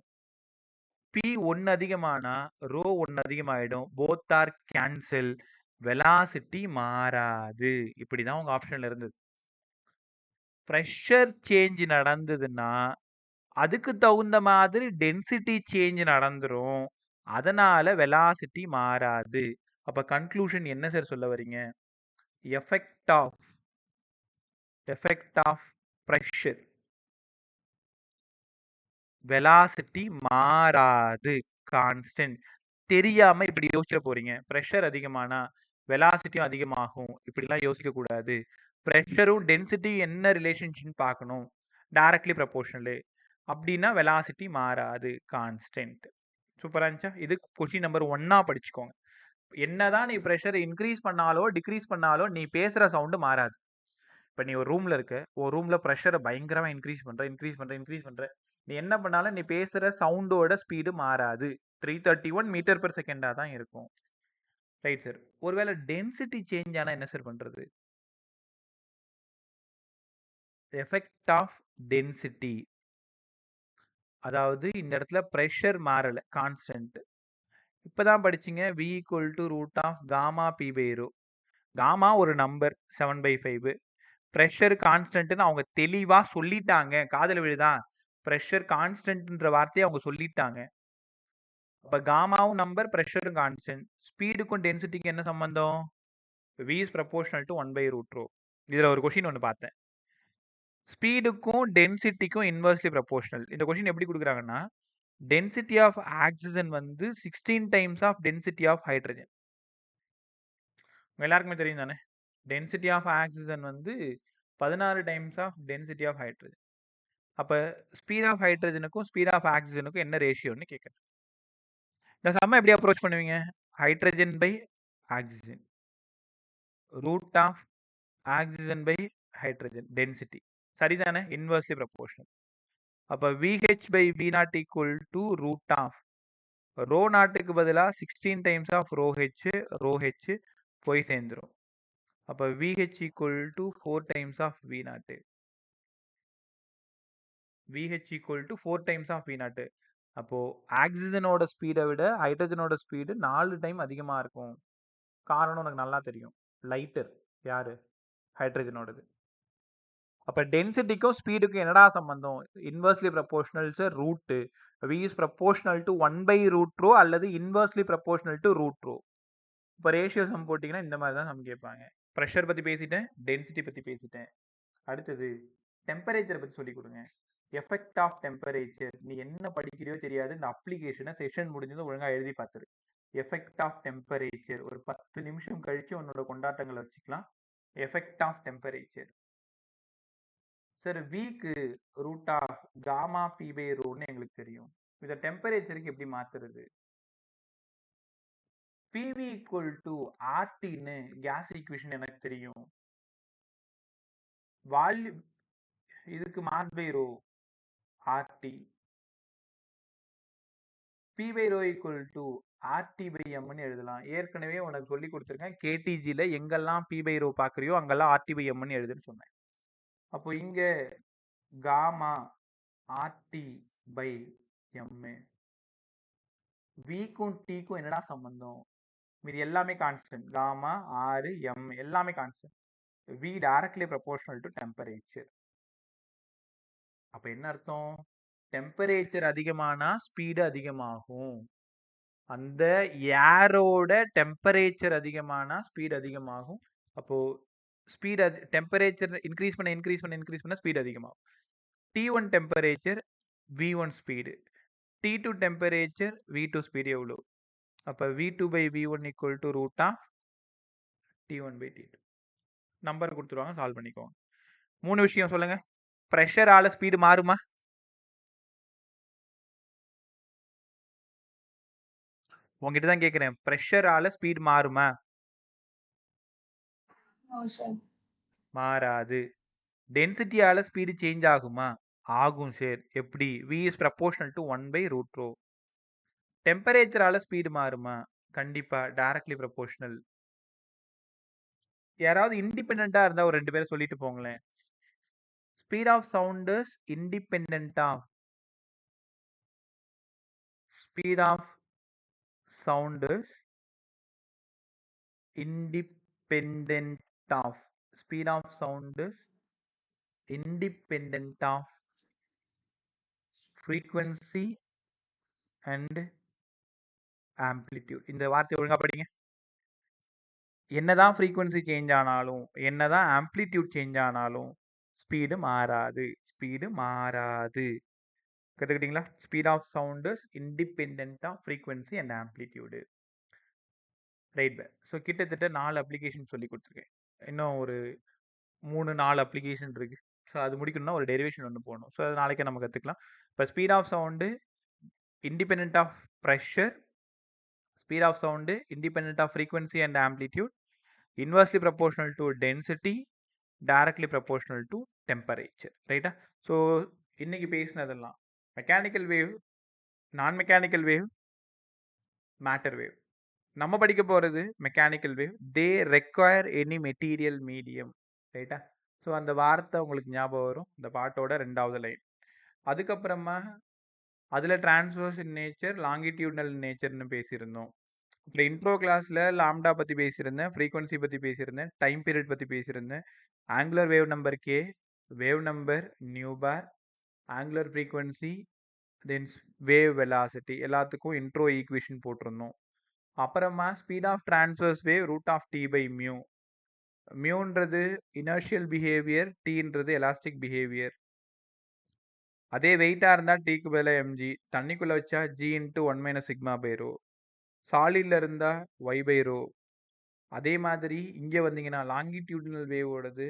பி 1 அதிகமானா ரோ 1 அதிகமாயிடும். போத் ஆர் கேன்சல், வெலாசிட்டி மாறாது. இப்படிதான் உங்க ஆப்ஷன்ல இருந்தது. ப்ரெஷர் சேஞ்ச் நடந்ததுன்னா அதுக்கு தகுந்த மாதிரி டென்சிட்டி சேஞ்ச் நடந்துரும், அதனால வெலாசிட்டி மாறாது. அப்ப கன்க்ளூஷன் என்ன சார் சொல்ல வரீங்க? எஃபெக்ட் ஆஃப் ப்ரெஷர், வெலாசிட்டி மாறாது, கான்ஸ்டன்ட். தெரியாம இப்படி யோசிக்க போறீங்க, ப்ரெஷர் அதிகமானா வெலாசிட்டியும் அதிகமாகும், இப்படிலாம் யோசிக்க கூடாது. ப்ரெஷரும் டென்சிட்டி என்ன ரிலேஷன்ஷிப் பார்க்கணும், டைரக்ட்லி ப்ரொபோர்ஷனல். அப்படின்னா வெலாசிட்டி மாறாது, கான்ஸ்டன்ட். சூப்பரா இருந்துச்சா? இது கொஸ்டின் நம்பர் 1 படிச்சுக்கோங்க. என்னதான் நீ ப்ரெஷர் இன்க்ரீஸ் பண்ணாலோ டிக்ரீஸ் பண்ணாலோ நீ பேசுற சவுண்டு மாறாது. இப்போ நீ ஒரு ரூம்ல இருக்க, ஒரு ரூம்ல ப்ரெஷரை பயங்கரமா இன்க்ரீஸ் பண்ற, நீ என்ன பண்ணாலும் நீ பேசுற சவுண்டோட ஸ்பீடு மாறாது, 331 மீட்டர் பெர் செகண்டா தான் இருக்கும். Right sir. ஒருவேளை டென்சிட்டி சேஞ்ச் ஆனா என்ன சார் பண்றது? எஃபெக்ட் ஆஃப் டென்சிட்டி, அதாவது இந்த இடத்துல ப்ரெஷர் மாறல, கான்ஸ்டன்ட். இப்பதான் படிச்சீங்க v equal to root of gamma P by rho. Gamma ஒரு நம்பர் 7/5, ப்ரெஷர் கான்ஸ்டன்ட்னு அவங்க தெளிவா சொல்லிட்டாங்க. காதல விழுதா? ப்ரெஷர் கான்ஸ்டன்ட்ன்ற வார்த்தையை அவங்க சொல்லிட்டாங்க. அப்ப காமாவும் நம்பர், ப்ரெஷரும் கான்ஸ்டன்ட். ஸ்பீடுக்கும் டென்சிட்டிக்கும் என்ன சம்பந்தம்? v is proportional to 1 by root rho. இதுல ஒரு கொஸ்டின் ஒன்று பார்த்தேன், ஸ்பீடுக்கும் டென்சிட்டிக்கும் இன்வெர்ஸ்லி ப்ரொபோர்ஷனல். இந்த கொஸ்டின் எப்படி கொடுக்குறாங்கன்னா, டென்சிட்டி ஆஃப் ஆக்சிஜன் வந்து 16 times of density of hydrogen. எல்லாருக்குமே தெரியும் தானே, டென்சிட்டி ஆஃப் ஆக்சிஜன் வந்து 16 times of density of hydrogen. அப்போ ஸ்பீட் ஆஃப் ஹைட்ரஜனுக்கும் ஸ்பீட் ஆஃப் ஆக்சிஜனுக்கும் என்ன ரேஷியோன்னு கேட்குறேன். இந்த சம்ம எப்படி அப்ரோச் பண்ணுவீங்க? Hydrogen by oxygen root of oxygen by hydrogen density, சரிதானே? Inversely proportional. அப்போ VH by V naught equal to root of row நாட்டுக்கு பதிலாக 16 டைம்ஸ் ஆஃப் ரோ ஹெச் போய் சேர்ந்துடும். அப்போ VH equal to 4 times of V naught. VH equal to 4 times of V naught. அப்போ ஆக்சிஜனோட ஸ்பீடை விட ஹைட்ரஜனோட ஸ்பீடு 4 டைம் அதிகமாக இருக்கும். காரணம் உனக்கு நல்லா தெரியும், லைட்டர் யாரு? ஹைட்ரஜனோடது. அப்போ டென்சிட்டிக்கும் ஸ்பீடுக்கும் என்னடா சம்பந்தம்? Inversely proportional root. V is proportional to 1 by root rho அல்லது inversely proportional to root rho. இப்போ ரேஷியோ சம் போட்டிங்கன்னா இந்த மாதிரி தான் சம் கேட்பாங்க. ப்ரெஷர் பற்றி பேசிட்டேன், டென்சிட்டி பற்றி பேசிட்டேன். அடுத்தது டெம்பரேச்சர் பற்றி சொல்லி கொடுங்க. Effect of temperature. நீ என்ன படிக்கிறியோ தெரியாது, இந்த அப்ளிகேஷனை செஷன் முடிஞ்சதும் ஒழுங்காக எழுதி பார்த்துரு. எஃபெக்ட் ஆஃப் டெம்பரேச்சர் ஒரு 10 நிமிஷம் கழிச்சு உன்னோட கொண்டாட்டங்களை வச்சுக்கலாம். Effect of temperature. சார் வீக்கு root of gamma P by ரோன்னு எங்களுக்கு தெரியும். இதை டெம்பரேச்சருக்கு எப்படி மாத்துறது? PV ஈக்குவல் டு ஆர்டின்னு கேஸ் ஈக்குவேஷன் எனக்கு தெரியும். வால்யூம் இதுக்கு mass by rho RT. P by rho equal to RT by எம்னு எழுதலாம். ஏற்கனவே உனக்கு சொல்லி கொடுத்துருக்கேன், கேடிஜியில் எங்கெல்லாம் பி பை ரோ பார்க்குறியோ அங்கெல்லாம் ஆர்டி பை எம்னு எழுதுன்னு சொன்னேன். அப்போ இங்கே காமா ஆர்டி பை எம். விக்கும் டிக்கும் என்னடா சம்பந்தம்? இது எல்லாமே கான்ஸ்டன்ட். காமா 6 எம் எல்லாமே constant. V directly proportional to temperature. அப்போ என்ன அர்த்தம்? டெம்பரேச்சர் அதிகமானா ஸ்பீடு அதிகமாகும். அந்த ஏரோட டெம்பரேச்சர் அதிகமானா ஸ்பீடு அதிகமாகும். அப்போ ஸ்பீட் டெம்பரேச்சர் இன்க்ரீஸ் பண்ண ஸ்பீடு அதிகமாகும். T1 temperature V1 speed, T2 temperature V2 speed எவ்வளோ? அப்போ V2 by V1 equal to root of T1 by T2. Number கொடுத்துருவாங்க, சால்வ் பண்ணிக்கோங்க. 3 விஷயம் சொல்லுங்க. ப்ரெஷரால ஸ்பீடு மாறுமா? உங்ககிட்ட தான் கேட்குறேன், ப்ரெஷரால ஸ்பீடு மாறுமா? மாறாது. டென்சிட்டியால ஸ்பீடு சேஞ்ச் ஆகுமா? ஆகும் சார். எப்படி? V is proportional to 1 by root rho. டெம்பரேச்சரால speed மாறுமா? கண்டிப்பா, டைரக்ட்லி ப்ரொபோர்ஷனல். யாராவது இண்டிபெண்டா இருந்தா ஒரு 2 பேரை சொல்லிட்டு போங்களேன். Speed of sound is independent of speed of sound is independent of speed of sound is independent of frequency and amplitude. இந்த வார்த்தை ஒழுங்கா படிங்க. என்னதான் frequency சேஞ்ச் ஆனாலும், என்னதான் amplitude சேஞ்ச் ஆனாலும் ஸ்பீடு மாறாது. ஸ்பீடு மாறாது. கத்துக்கிட்டீங்களா? Speed of sound is independent of frequency and amplitude. Right. So கிட்டத்தட்ட 4 அப்ளிகேஷன் சொல்லி கொடுத்துருக்கேன். இன்னும் ஒரு 3-4 அப்ளிகேஷன் இருக்கு. ஸோ அது முடிக்கணும்னா ஒரு டெரிவேஷன் ஒன்று போகணும். ஸோ அது நாளைக்கே நம்ம கற்றுக்கலாம். இப்போ speed of sound independent of pressure, speed of sound independent of frequency and amplitude, inversely proportional to density, directly proportional to temperature. ரைட்டா? ஸோ இன்னைக்கு பேசினதெல்லாம் mechanical wave, non mechanical wave, matter wave. நம்ம படிக்க போகிறது mechanical wave. They require any material medium. ரைட்டா? So அந்த வார்த்தை உங்களுக்கு ஞாபகம் வரும் இந்த பாட்டோட 2வது லைன். அதுக்கப்புறமா அதில் டிரான்ஸ்வர்ஸ் இன் நேச்சர், லாங்கிடியூட்னல் நேச்சர்னு பேசியிருந்தோம். இப்போ இன்ட்ரோ கிளாஸில் லாம்டா பற்றி பேசியிருந்தேன், ஃப்ரீக்வன்சி பற்றி பேசியிருந்தேன், டைம் பீரியட் பற்றி பேசியிருந்தேன், angular wave number K, wave number nu bar, angular frequency, then wave velocity எல்லாத்துக்கும் இன்ட்ரோ ஈக்குவேஷன் போட்டிருந்தோம். அப்புறமா speed of transverse wave root of T by mu, மியூன்றது இனர்ஷியல் பிஹேவியர், டீன்றது எலாஸ்டிக் பிஹேவியர். அதே வெயிட்டா இருந்தா டீக்கு பதிலா mg, தண்ணிக்குள்ள வச்சா g into 1 minus sigma by rho, சாலிட்ல இருந்தா y பை ரோ. அதே மாதிரி இங்க வந்தீங்கன்னா லாங்கிடியூடினல் வேவோடது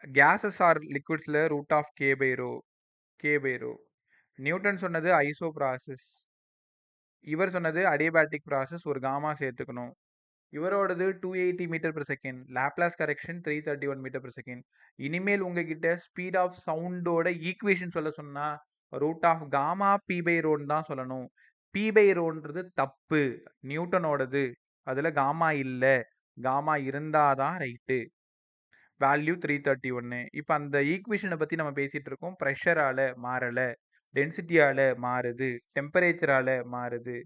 கேசஸ் ஆர் லிக்விட்ஸ்ல root of K by rho, K by rho. Newton சொன்னது ஐசோ ப்ராசஸ், இவர் சொன்னது அடியபேட்டிக் ப்ராசஸ், ஒரு காமா சேர்த்துக்கணும். இவரோடது 280 metre per second, Laplace correction 331 metre per second. இனிமேல் உங்ககிட்ட ஸ்பீட் ஆஃப் சவுண்டோட ஈக்குவேஷன் சொல்ல சொன்னா root of gamma P by ரோன்னு தான் சொல்லணும். பி பை ரோன்றது தப்பு, நியூட்டனோடது. அதுல காமா இல்ல, காமா இருந்தாதான் ரைட்டு. வேல்யூ 331. இப்போ அந்த ஈக்குவேஷனை பத்தி நம்ம பேசிட்டு இருக்கோம். ப்ரெஷரால மாறல, டென்சிட்டியால மாறுது, டெம்பரேச்சரால மாறுது,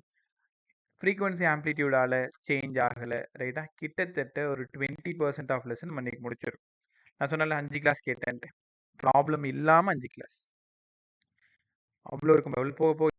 ஃப்ரீக்வன்சி ஆம்ப்ளிடியூடால சேஞ்ச் ஆகலை. ரைட்டா? கிட்டத்தட்ட ஒரு 20% ஆஃப் லெசன் நம்ம இன்னைக்கு முடிச்சிடும். நான் சொன்னால 5 கிளாஸ் கேட்டேன்ட்டு, ப்ராப்ளம் இல்லாமல் 5 கிளாஸ் அவ்வளோ இருக்கும். போக போக